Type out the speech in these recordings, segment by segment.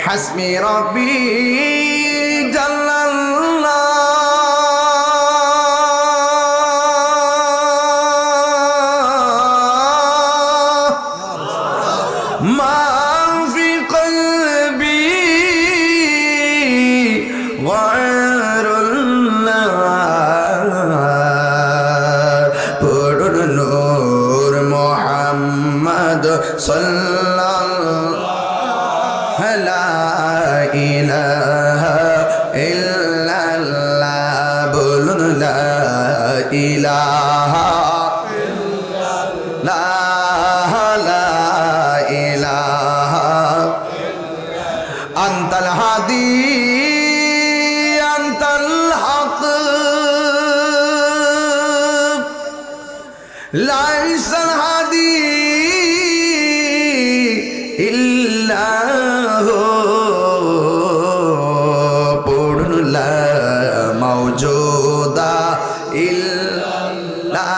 হাসবি রব্বি জাল্লাল্লাহ মা ফি কলবি গায়রুল্লাহ পুরুর নূর মুহাম্মদ সাল্লাল্লাহু লা ইলাহা ইল্লাল্লাহ বলুন লা ইলাহা ইল্লাল্লাহ লা ইলাহা আনতাল হাদি আনতাল হক লাইসাল হাদি ইল্লাহু পড়ুন লা মাওজুদা ইল্লাল্লাহ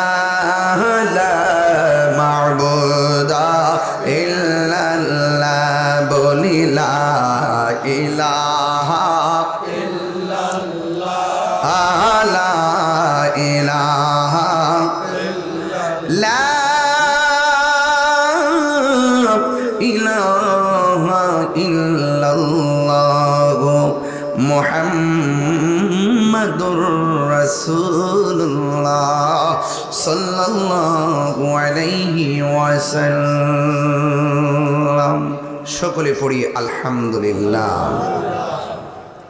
লা মা'বুদা ইল্লাল্লাহ বলি লা ইলাহা ইল্লাল্লাহ লা ইলাহা লা ইলাহা ইল্লাল্লাহ মুহাম্মাদুর রাসূলুল্লাহ সাল্লাল্লাহু আলাইহি ওয়াসাল্লাম। সকলে পড়ি আলহামদুলিল্লাহ।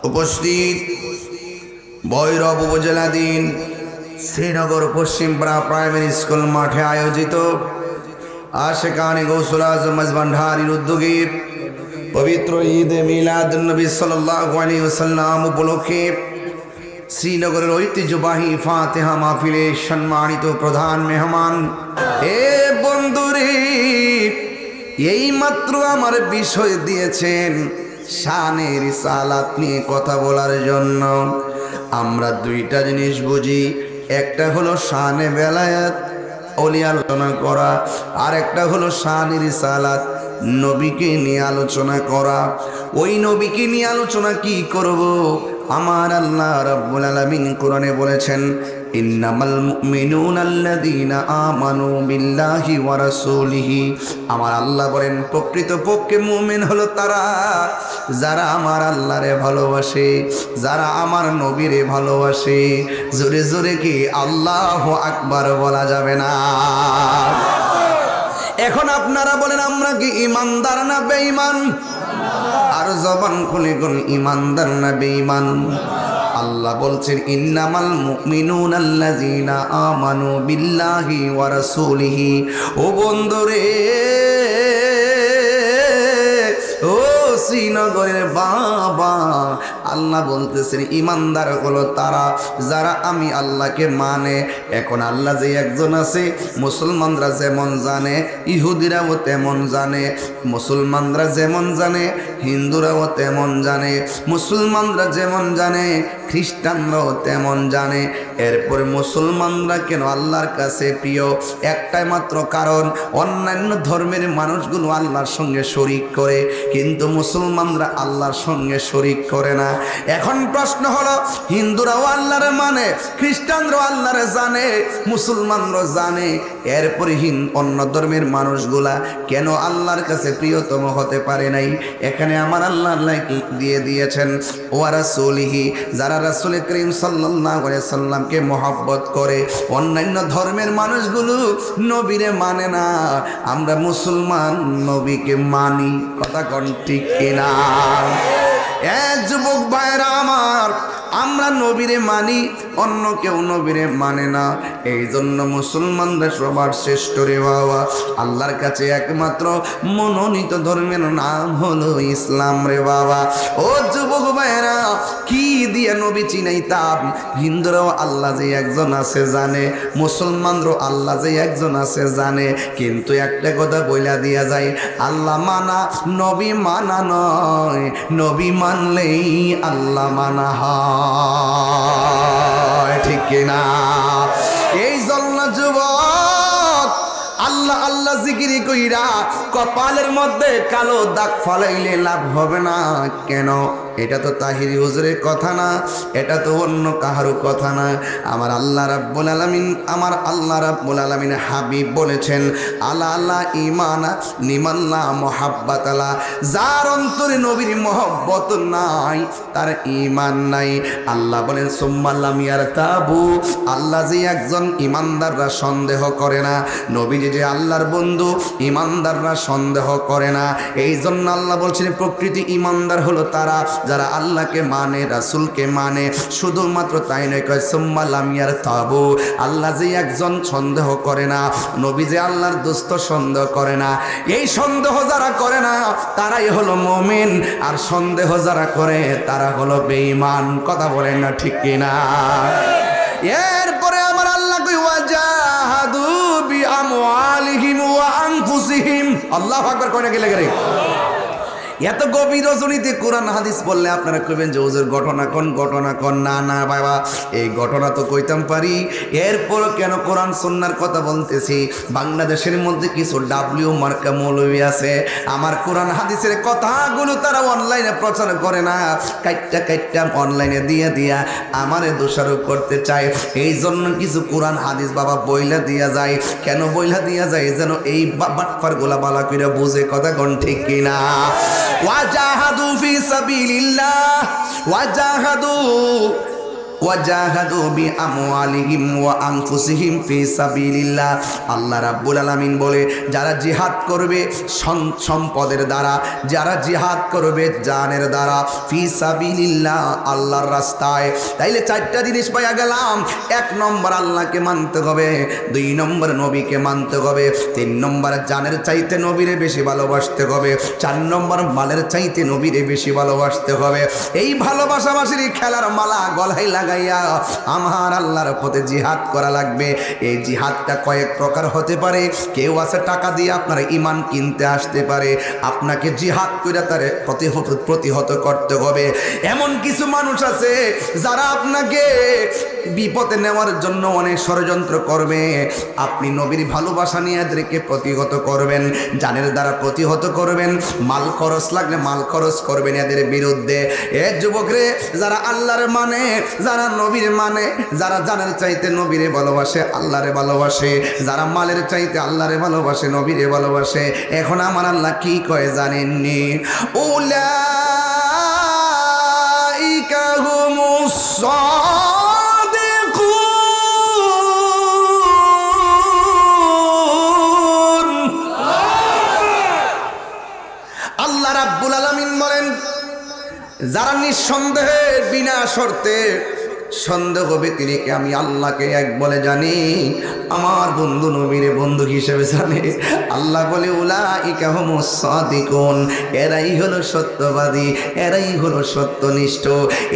উপস্থিত ভৈরব উপজেলাধীন শ্রীনগর পশ্চিমপাড়া প্রাইমারি স্কুল মাঠে আয়োজিত আশিকানে গৌসুল আজম ভান্ডারীর উদ্যোগে পবিত্র ঈদে মিলাদুন নবী সাল্লাল্লাহু আলাইহি ওয়াসাল্লাম উপলক্ষে শ্রীনগরের ঐতিহ্যবাহী ফাতিহা মাহফিলে সম্মানিত প্রধান মেহমান এ বন্ধুরে এই মাত্র আমার বিষয় দিয়েছেন শানে রিসালাত নিয়ে কথা বলার জন্য। আমরা দুইটা জিনিস বুঝি, একটা হলো শানে বেলায়াত ওলি আলোচনা করা, আর একটা হলো শানে রিসালাত নবীকে নিয়ে আলোচনা করা। ওই নবীকে নিয়ে আলোচনা কি করব? আমার আল্লাহ রাব্বুল আলামিন কোরআনে বলেছেন ইন্নামাল মুমিনুনা আল্লাযীনা আমানু বিল্লাহি ওয়া রাসূলিহি। আমার আল্লাহ বলেন প্রকৃতপক্ষে মুমিন হলো তারা যারা আমার আল্লাহরে ভালোবাসে, যারা আমার নবীরে ভালোবাসে। জোরে জোরে কি আল্লাহু আকবার বলা যাবে না? এখন আপনারা বলেন আমরা কি ইমানদার না বেঈমান? আর জবান খুলে কোন ইমানদার না বেঈমান? আল্লাহ বলছেন ইন্নামাল মুমিনুনা আল্লাযীনা আমানু বিল্লাহি ওয়া রাসূলিহি। ও বন্ধুরে, ও শ্রীনগরের বাবা, আল্লাহ বলতেছেন ইমানদার হলো তারা যারা আমি আল্লাহকে মানে। এখন আল্লাহ যে একজন আছে, মুসলমানরা যেমন জানে, ইহুদিরাও তেমন জানে, মুসলমানরা যেমন জানে, হিন্দুরাও তেমন জানে, মুসলমানরা যেমন জানে, খ্রিস্টানরাও তেমন জানে। এরপরে মুসলমানরা কেন আল্লাহর কাছে প্রিয়? একটাই মাত্র কারণ, অন্যান্য ধর্মের মানুষগুলো আল্লাহর সঙ্গে শরিক করে, কিন্তু মুসলমানরা আল্লাহর সঙ্গে শরিক করে না। এখন প্রশ্ন হলো, হিন্দুরাও আল্লাহরে মানে, খ্রিস্টানরাও আল্লাহরে জানে, মুসলমানরাও জানে, এরপরে অন্য ধর্মের মানুষগুলা কেন আল্লাহর কাছে প্রিয়তম হতে পারে নাই? এখানে আমার আল্লাহ দিয়ে দিয়েছেন ওয়া রাসূলিহি, যারা রাসূল করিম সাল্লাল্লাহু আলাইহি সাল্লামকে মহব্বত করে। অন্যান্য ধর্মের মানুষগুলো নবীরে মানে না, আমরা মুসলমান নবীকে মানি। কথা কোন ঠিক কিনা? যুবক ভাইরা আমার, আমরা নবীরে মানি, অন্য কেউ নবীরে মানে না। এই জন্য মুসলমানরা সবার শ্রেষ্ঠ রে বাবা। আল্লাহর কাছে একমাত্র মনোনীত ধর্মের নাম হলো ইসলাম রে বাবা। ও যুবক ভাইরা, কি দিয়ে নবী চিনাইতাম? হিন্দুরাও আল্লাহ যে একজন আছে জানে, মুসলমানরাও আল্লাহ যে একজন আছে জানে, কিন্তু একটা কথা বইলা দিয়া যায়, আল্লাহ মানা নবী মানা নয়, নবী মানলেই আল্লাহ মানা হয়। ঠিক কিনা? এই জন্য যুবক আল্লাহ আল্লাহ জিকিরি কইরা কপালের মধ্যে কালো দাগ ফালাইলে লাভ হবে না কেন? এটা তো তাহিরি হুজুরের কথা না, এটা তো অন্য কাহারও কথা না। আমার আল্লাহ রাব্বুল আলামিন, আমার আল্লাহ রাব্বুল আলামিন হাবিব বলেছেন, আলা আল্লাহ ইমানা নিমাল্লা মুহাব্বাতালা, যার অন্তরে নবীর মহব্বত নাই তার ঈমান নাই। আল্লাহ বলেন সুম্মাল্লাম ইয়ারতাবু, আল্লাহ যে একজন ঈমানদাররা সন্দেহ করে না, নবীজি যে আল্লাহর বন্ধু, ঈমানদাররা সন্দেহ করে না। এই জন্য আল্লাহ বলছেন প্রকৃতি ঈমানদার হলো তারা যারা আল্লাহকে মানে, রাসূলকে মানে। শুধুমাত্র তাই নয়, কয় সুম্মাল্লাম ইয়ারতাবু, আল্লাহ যে একজন সন্দেহ করে না, নবী যে আল্লাহর দোস্ত সন্দেহ করে না। এই সন্দেহ যারা করে না তারাই হলো মুমিন, আর সন্দেহ যারা করে তারা হলো বেঈমান। কথা বলেন না ঠিক কিনা? এরপরে আমার আল্লাহ কই ওয়াজাহাদু বিআমওয়ালিহিম ওয়া আনফুসিহিম। আল্লাহু আকবার কয় না গেলে গেলে এত গভীর রজনীতে কোরআন হাদিস বললে আপনারা কইবেন যে ওদের ঘটনা কোন না না বাবা, এই ঘটনা তো কইতাম পারি। এরপর কেন কোরআন সুন্নাহর কথা বলতেছি? বাংলাদেশের মধ্যে কিছু ডাব্লিউ মার্কা মৌলবী আছে, আমার কোরআন হাদিসের কথাগুলো তারা অনলাইনে প্রচার করে না, কাইট্টা অনলাইনে দিয়া আমারে দোষারোপ করতে চায়। এই জন্য কিছু কোরআন হাদিস বাবা বইলা দিয়া যায়। কেন বইলা দিয়া যায়? যেন এই বাটপারগুলা বালা কইরা বুঝে। কথা কোন ঠিক কিনা? ওয়াজাহাদু ফি সাবিলিল্লাহ, ওয়াজাহাদু বিআমওয়ালিহিম ওয়া আনফুসিহিম ফি সাবিলিল্লাহ। আল্লাহ রাব্বুল আলামিন বলে যারা জিহাদ করবে সম্পদের দ্বারা, যারা জিহাদ করবে জানের দ্বারা, ফি সাবিলিল্লাহ আল্লাহর রাস্তায়। তাইলে চারটা জিনিস পাইয়া গেলাম। 1 নম্বর আল্লাহকে মানতে হবে, 2 নম্বর নবীকে মানতে হবে, 3 নম্বর জানের চাইতে নবীরে বেশি ভালোবাসতে হবে, 4 নম্বর মালের চাইতে নবীরে বেশি ভালোবাসতে হবে। এই ভালোবাসাবাসির খেলার মালা গলায় লাগাইয়া আমার আল্লাহর পথে জিহাদ করা লাগবে। এই জিহাদটা কয়েক প্রকার হতে পারে। কেউ আছে টাকা দিয়ে আপনার ঈমান কিনতে আসতে পারে, আপনাকে জিহাদ করে তার প্রতিহত করতে হবে। এমন কিছু মানুষ আছে যারা আপনাকে বিপদে নেওয়ার জন্য অনেক ষড়যন্ত্র করবে। আপনি নবীর ভালোবাসা নিয়ে এদেরকে প্রতিহত করবেন, জানের দ্বারা প্রতিহত করবেন, মাল খরচ লাগলে মাল খরচ করবেন এদের বিরুদ্ধে। এ যুবকরে, যারা আল্লাহর মানে, যারা নবীর মানে, যারা জানের চাইতে নবীরে ভালোবাসে, আল্লাহরে ভালোবাসে, যারা মালের চাইতে আল্লাহরে ভালোবাসে, নবীরে ভালোবাসে, এখন আমার আল্লাহ কি কয় জানেননি? উলাইকা হুমুস সাদিকুন। আল্লাহ রাব্বুল আলামিন বলেন যারা নিঃসন্দেহে বিনা শর্তে সন্দেহ ব্যতিরেকে আমি আল্লাহকে এক বলে জানি, আমার বন্ধু নবীরে বন্ধু হিসেবে জানে। আল্লাহ বলে উলাইকা হুমুস সাদিকুন, এরাই হলো সত্যবাদী, এরাই হলো সত্যনিষ্ঠ।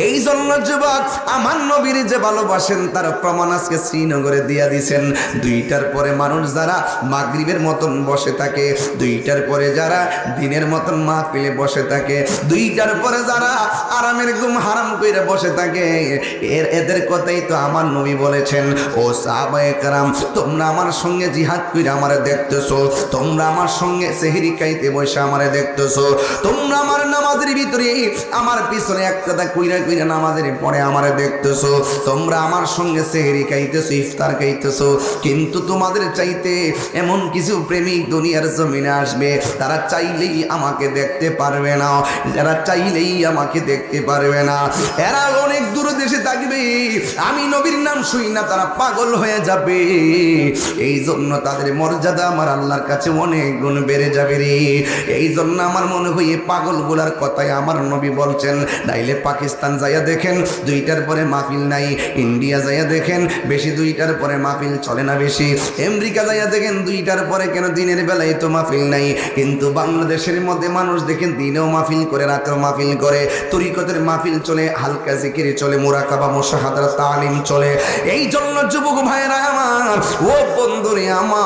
এই জন্য যুবক, আমার নবীর যে ভালোবাসেন তার প্রমাণ আজকে শ্রীনগরে দিয়া দিছেন। 2টার পরে মানুষ যারা মাগরিবের মতন বসে থাকে, 2টার পরে যারা দিনের মতন মাহফিলে বসে থাকে, 2টার পরে যারা আরামের ঘুম হারাম কইরা বসে থাকে, এদের কথাই তো আমার নবী বলেছেন, ও সাহাবায়ে কেরাম, তোমরা আমার সঙ্গে জিহাদ কইরা আমারে দেখতেছো, তোমরা আমার সঙ্গে সেহরি খাইতে বসে আমারে দেখতেছো, তোমরা আমার নামাজের ভিতরে আমার পিছনে একটা কইরা নামাজের পরে আমারে দেখতেছো, তোমরা আমার সঙ্গে সেহরি খাইতেছো, ইফতার খাইতেছো, কিন্তু তোমাদের চাইতে এমন কিছু প্রেমিক দুনিয়ার জমিনে আসবে, তারা চাইলেই আমাকে দেখতে পারবে না, যারা চাইলেই আমাকে দেখতে পারবে না। এরা অনেক দূর দেশে থাকবে, আমি নবীর নাম শুই না তারা পাগল হয়ে যাবে। এই জন্য তাদের মর্যাদা আমার আল্লাহর কাছে অনেক গুণ বেড়ে যাবে রে। এই জন্য আমার মনে হয় এই পাগলগুলার কথাই আমার নবী বলছেন। নাইলে পাকিস্তান যাইয়া দেখেন 2টার পরে মাহফিল নাই, ইন্ডিয়া যাইয়া দেখেন বেশি 2টার পরে মাহফিল চলে না বেশি, আমেরিকা যাইয়া দেখেন 2টার পরে কেন দিনের বেলায় তো মাহফিল নাই, কিন্তু বাংলাদেশের মধ্যে মানুষ দেখেন দিনেও মাহফিল করে রাতেও মাহফিল করে, তরিকতের মাহফিল চলে, হালকা জিকির চলে, মুরাকাবা মুশাহাদার তালিম চলে। এই জন্য যুবক ভাইরা আমার, ও বন্ধুরে আমার,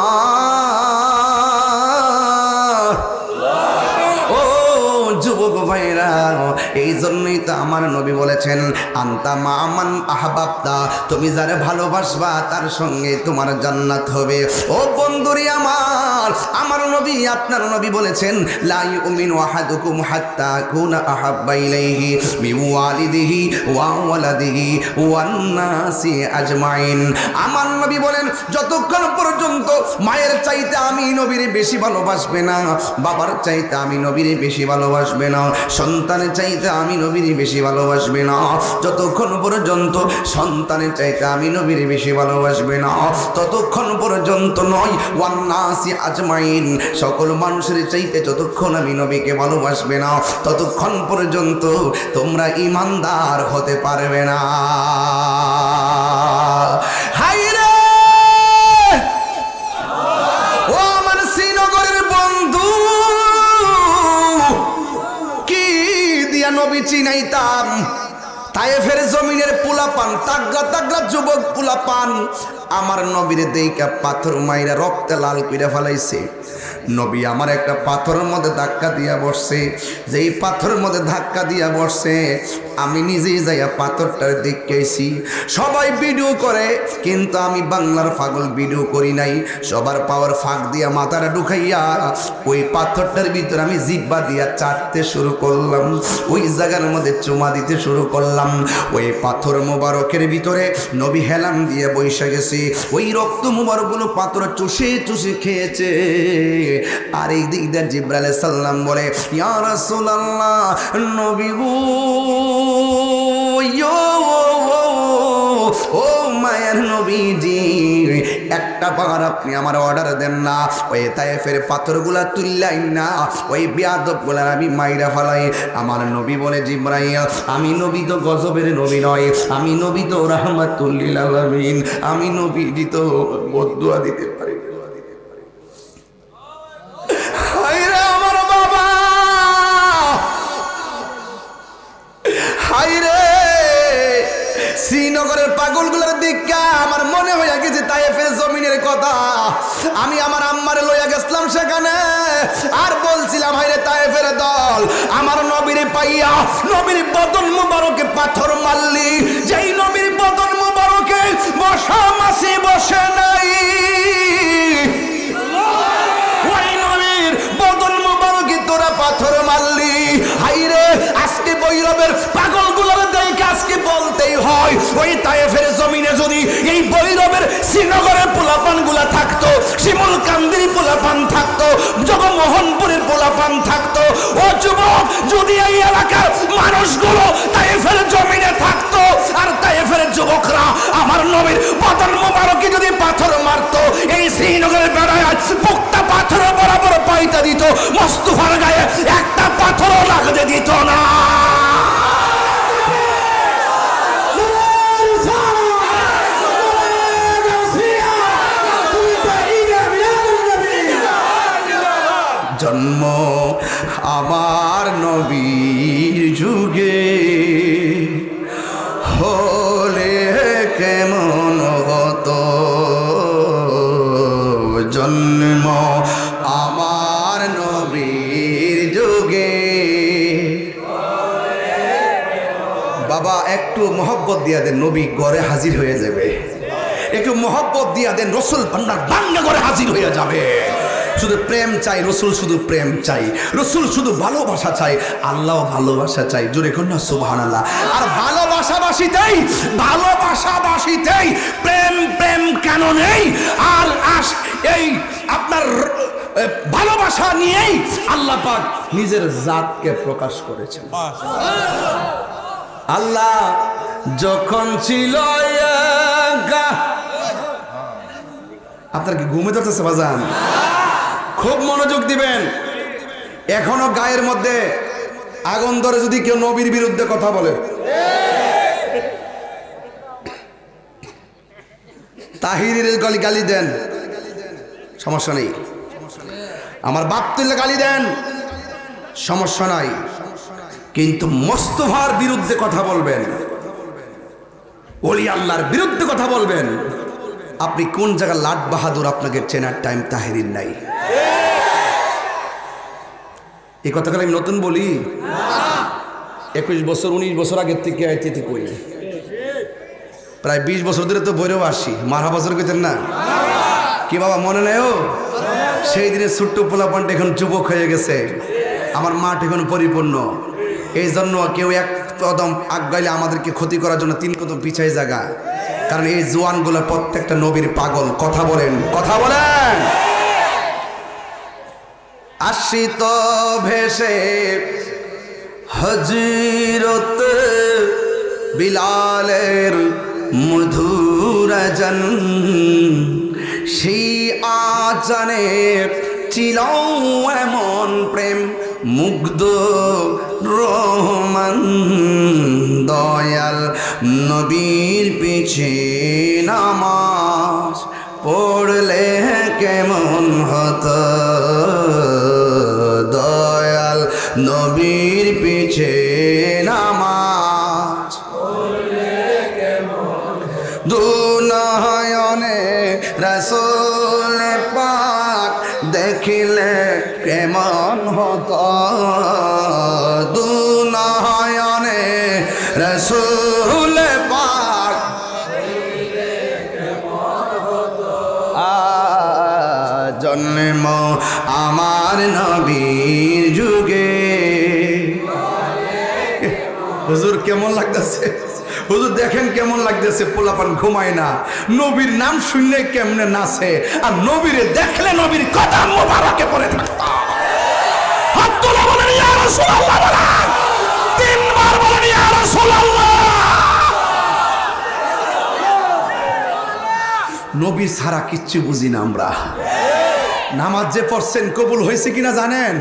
ও যুবক যুবক ভাইরা, এই জন্যই তো আমার নবী বলেছেন আনতা মামান আহবাবতা, তুমি যারে ভালোবাসবা তার সঙ্গে তোমার জান্নাত হবে। ও বন্ধুরি আমার নবী, আপনার নবী বলেছেন লা ইউমিনু আহাদুকুম হাত্তা কুনা আহাব্বা ইলাইহি মিন ওয়ালিদিহি ওয়া ওয়ালাদিহি ওয়ান নাসি আজমাইন। আমার নবী বলেন যতক্ষণ পর্যন্ত মায়ের চাইতে আমি নবীর বেশি ভালোবাসবে না, বাবার চাইতে আমি নবীর বেশি ভালোবাসবে না, সন্তানের চাইতে আমি নবীর বেশি ভালোবাসবে না, যতক্ষণ পর্যন্ত সন্তানের চাইতে আমি নবীর বেশি ভালোবাসবে না, ততক্ষণ পর্যন্ত নয় ওয়ান নাসি আজমাইন, সকল মানুষের চাইতে যতক্ষণ আমি নবীকে ভালোবাসবে না ততক্ষণ পর্যন্ত তোমরা ঈমানদার হতে পারবে না। হায়রে ও আমার শ্রীনগরের বন্ধু, কি দিয়া নবী চিনাইতাম। তায়েফের জমিনের পোলাপান, তাগড়া তাগড়া যুবক পোলাপান আমার নবীর দেইকা পাথর মাইরা রক্তে লাল কইরা ফেলাইছে। নবী আমার একটা পাথরের মধ্যে ধাক্কা দিয়া বসছে, যেই পাথরের মধ্যে ধাক্কা দিয়া বসছে আমি নিজেই যাইয়া পাথরটার দেখেছি। সবাই ভিডিও করে কিন্তু আমি বাংলার পাগল ভিডিও করি নাই, সবার পাওয়ার ফাঁক দিয়া মাথাটা ঢুকাইয়া ওই পাথরটার ভিতরে আমি জিহ্বা দিয়া চাটতে শুরু করলাম, ওই জায়গার মধ্যে চুমা দিতে শুরু করলাম। ওই পাথর মোবারকের ভিতরে নবী হেলাম দিয়ে বসে গেছে, ওই রক্ত মোবারকগুলো পাথর চুষে চুষে খেয়েছে। আর এই দিক দিয়ে জিবরাইল আলাইহিস সালাম বলে ইয়া রাসূলুল্লাহ, নবী গো ও মায়ের নবীজি, একটা বার আপনি আমার অর্ডার দেন না, ওই তায়েফের পাথরগুলা তুললাই না, ওই বেয়াদবগুলা আমি মাইরা ফেলাই। আমার নবী বলে জিবরাইল, আমি নবী তো গজবের নবী নয়, আমি নবী তো রাহমাতুল লিল আলামিন, আমি নবীজি তো বদদুয়া দিতে পারি। হায়রে আমার বাবা, হায়রে শ্রীনগরের পাগলগুলোর দিকা আমার মনে হয়ে গেছে তায়েফের জমিনের কথা। আমি আমার আম্মারে লইয়া গেছিলাম সেখানে, আর বলছিলাম হায়রে তায়েফের দল, আমার নবীর পাইয়া নবীর বদন মুবারকে পাথর মারলি, যেই নবীর বদন মুবারকে বসা মাসি বসে নাই, ওই নবীর বদন মুবারকে তোরা পাথর মারলি। হায়রে আজকে বৈরবের পাগলগুলোর দেখে আজকে বলতেই হয়, ওই তায়েফের জমিনে যদি এই বৈরবের শ্রীনগরের পোলাপানগুলা থাকতো, শিমুল কান্দির পোলাপান থাকতো, জগমোহনপুরের পোলাপান থাকতো, ও যুবক যদি এই এলাকার মানুষগুলো তায়েফের জমিনে থাকতো আর তায়েফের যুবকরা আমার নবীর বদন মোবারকে যদি পাথর মারতো, এই শ্রীনগরের বেড়ায় পুক্তা পাথর বরাবর পাইতা দিত, মোস্তফার গায়ে একটা পাথরও লাগতে দিত না। জন্ম আমার নবীর যুগে হলে কেমন হতো, জন্ম আমার নবীর যুগে। বাবা একটু মহব্বত দিয়া দেন, নবী ঘরে হাজির হয়ে যাবে। একটু মহব্বত দিয়া দেন, রসুল ভান্ডার বাংলা ঘরে হাজির হয়ে যাবে। শুধু প্রেম চাই, রসুল শুধু প্রেম চাই, রসুল শুধু ভালোবাসা চাই, আল্লাহ ভালোবাসা চাই। জোরে কন্যা সুবহানাল্লাহ। আর ভালোবাসাবাসীতেই প্রেম প্রেম কেন নেই? আর এই আপনার ভালোবাসা নিয়েই আল্লাহ পাক নিজের জাতকে প্রকাশ করেছেন। আল্লাহ যখন ছিল আপনার কি ঘুমে ধরতেছে বাজান? খুব মনোযোগ দিবেন। এখনো গায়ের মধ্যে আগুন ধরে যদি কেউ নবীর বিরুদ্ধে কথা বলে, তাহিরের গালি দেন, সমস্যা নেই। আমার বাপ তুললে গালি দেন, সমস্যা নাই। কিন্তু মোস্তফার বিরুদ্ধে কথা বলবেন, ওলি আল্লাহর বিরুদ্ধে কথা বলবেন, আপনি কোন জায়গায় লাট বাহাদুর আপনাকে চেনার টাইম তাহিরির নাই। এই কথাগুলো আমি নতুন বলি? 21 বছর 19 বছর আগের থেকে আইতে কই, প্রায় 20 বছর ধরে তো বইরেও আসি। মারা বছর কইতেন না কি বাবা, মনে নাই? ও সেই দিনে ছোট্ট পোলাপানটা এখন যুবক হয়ে গেছে, আমার মাঠ এখন পরিপূর্ণ। এই জন্য কেউ এক কদম আগাইলে আমাদেরকে ক্ষতি করার জন্য 3 কদম পিছায় জায়গা। কারণ এই জোয়ানগুলো প্রত্যেকটা নবীর পাগল। কথা বলেন, কথা বলেন। আশিত ভেসে হযরত বিলালের মধুরজন, সেই আজানে ছিল এমন প্রেম মুগ্ধ রহমান। দয়াল নবীর পিছে নামাজ পড়লে কেমন হতো, দয়াল নবীর পিছে নামাজ পড়লে কেমন, দুনয়নে রাসূল পাক দেখিলে কেমন হতো, দুনয়নে রাসূল পাক দেখিলে কেমন হতো। জন্ম আমার নবীর যুগে। হুজুর কেমন লাগতেছে? হুজুর দেখেন কেমন লাগতেছে, পোলাপান ঘুমায় না, নবীর নাম শুনলে কেমনে নাচে, আর নবীরে দেখলে নবীর কথা মোবারকে পড়ে থাকতো। হাত তোলা বলেন ইয়া রাসূলুল্লাহ, বলেন 3 বার বলেন ইয়া রাসূলুল্লাহ। নবী ছাড়া কিচ্ছু বুঝি না আমরা। নামাজ যে পড়ছেন কবুল হয়েছে কিনা জানেন?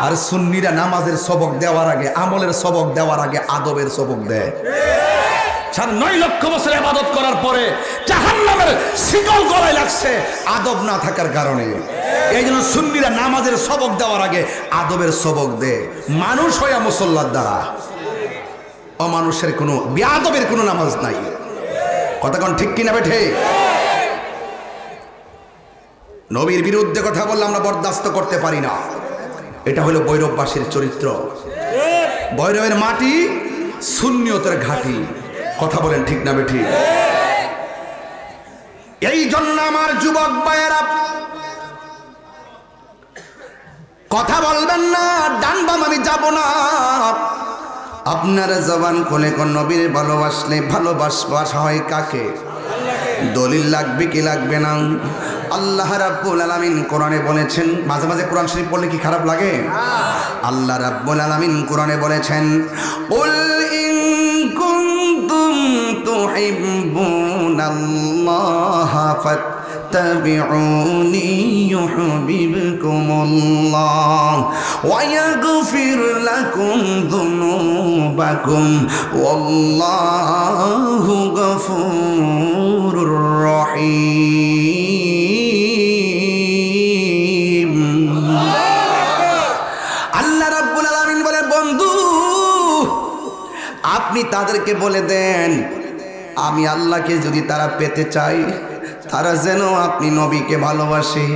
আর সুন্নিরা নামাজের সবক দেওয়ার আগে, আমলের সবক দেওয়ার আগে আদবের সবক দেয়। 9 লক্ষ বছর ইবাদত করার পরে জাহান্নামের শিকল গলায় লাগছে আদব না থাকার কারণে। এই জন্য সুন্নিরা নামাজের সবক দেওয়ার আগে আদবের সবক দেয়। মানুষ হইয়া মুসল্লার দ্বারা, অমানুষের কোনো বেয়াদবের কোনো নামাজ নাই। কথা কোন ঠিক কিনা বেঠে? নবীর বিরুদ্ধে কথা বললে আমরা বরদাস্ত করতে পারি না। এটা হলো ভৈরববাসীর চরিত্র। ভৈরবের মাটি সুন্নিয়তের ঘাঁটি। কথা বলেন ঠিক না বেঠি? এই জন্য আমার যুবক ভাইয়েরা কথা বলবেন না, ডান বাম আমি যাব না। আপনার জবান খুলে কোন নবীর ভালোবাসলে ভালোবাসা হয় কাকে? দলিল লাগবে কি লাগবে না? আল্লাহ রাব্বুল আলামিন কোরআনে বলেছেন, মাঝে মাঝে কোরআন শরীফ পড়লে কি খারাপ লাগে? আল্লাহ রাব্বুল আলামিন কোরআনে বলেছেন, কুল ইন কুনতুম তুহিব্বুনাল্লাহ ফাত্তাবিউনি ইউহিব্বুকুমুল্লাহ ওয়া ইয়াগফির লাকুম যুনুবাকুম ওয়াল্লাহু গফুরুর রহিম। আল্লাহ রাব্বুল আলামিন বলে, বন্ধু আপনি তাদেরকে বলে দেন, আমি আল্লাহকে যদি তারা পেতে চাই, তারা যেন আপনি নবীকে ভালোবাসে।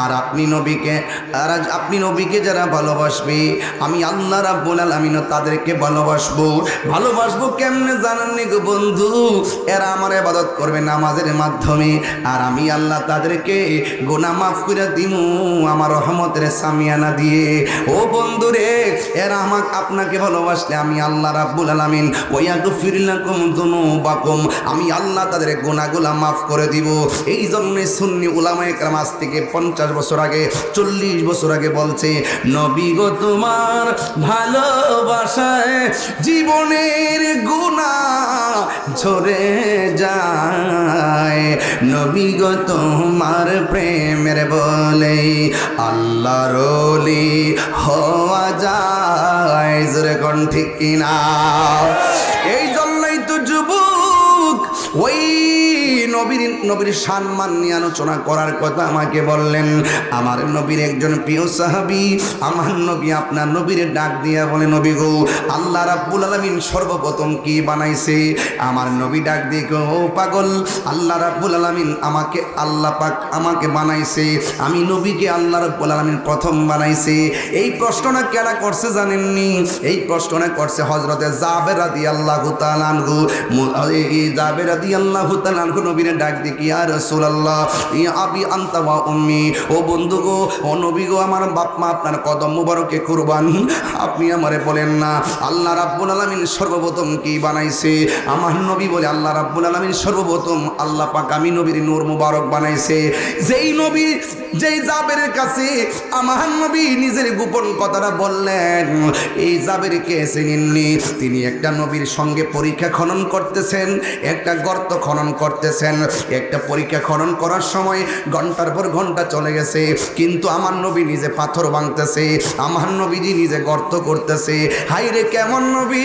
আর আপনি নবীকে যারা ভালোবাসবে, আমি আল্লাহ রাব্বুল আলামিনও তাদেরকে ভালোবাসবো কেমনে জানেননি গো বন্ধু? এরা আমার ইবাদত করবে নামাজের মাধ্যমে, আর আমি আল্লাহ তাদেরকে গুনাহ মাফ করে দিমু আমার রহমতের সামিয়ানা দিয়ে। ও বন্ধু রে, এরা আপনাকে ভালোবাসলে আমি আল্লাহ রাব্বুল আলামিন ওয়ায়াগফির লাকুম যুনুবাকুম, আমি আল্লাহ তাদের গুনাহগুলো মাফ করে দিব। এই জন্য সুন্নি উলামায়ে কেরাম আজ থেকে 50 বছর আগে, 40 বছর আগে বলছে, নবী গো তোমার ভালোবাসায় জীবনের গুনাহ ঝরে যায়, নবী গো তোমার প্রেমের বলে আল্লাহর ওলি হওয়া যায়। জোরে কোন ঠিক কিনা? এই জন্যই তো যুবক ওই নবীর সম্মান নিয়ে আলোচনা করার কথা আমাকে বললেন। আমার নবীর একজন প্রিয় সাহাবী আমার নবী আপনার নবীর ডাক দিয়া বলে, নবী গো, আল্লাহ রাব্বুল আলামিন সর্বপ্রথম কি বানাইছে? আমার নবী ডাক দিয়ে গো, ও পাগল, আল্লাহ রাব্বুল আলামিন আল্লাহ পাক আমাকে বানাইছে, আমি নবীকে আল্লাহ রাব্বুল আলামিন প্রথম বানাইছে। এই প্রশ্নটা কেন করছে জানেননি? এই প্রশ্নটা করছে হযরতে জাবের রাদিয়াল্লাহু তাআলা আনহু। জাবের রাদিয়াল্লাহু তাআলা আনহু নবীর ডাক দিয়ে, ইয়া রাসূলুল্লাহ, ইয়া আবি আনতা ওয়া উম্মি, ও বন্ধু গো, ও নবী গো, আমার বাপ মা আপনার কদম মুবারকে কুরবান, আপনি আমারে বলেন না আল্লাহ রাব্বুল আলামিন সর্বপ্রথম কি বানাইছে? আমার নবী বলে, আল্লাহ রাব্বুল আলামিন সর্বপ্রথম আল্লাহ পাক আমি নবীর নূর মুবারক বানাইছে। যেই জাবেরের কাছে আমার নবী নিজের গোপন কথাটা বললেন, এই জাবেরকে চিনেননি? তিনি একটা নবীর সঙ্গে পরীক্ষা খনন করতেছেন, একটা গর্ত খনন করতেছেন। একটা পরীক্ষা খনন করার সময় ঘন্টার পর ঘন্টা চলে গেছে, কিন্তু আমার নবী নিজে পাথর ভাঙতেছে, আমার নবীজি নিজে গর্ত করতেছে। হাইরে কেমন নবী!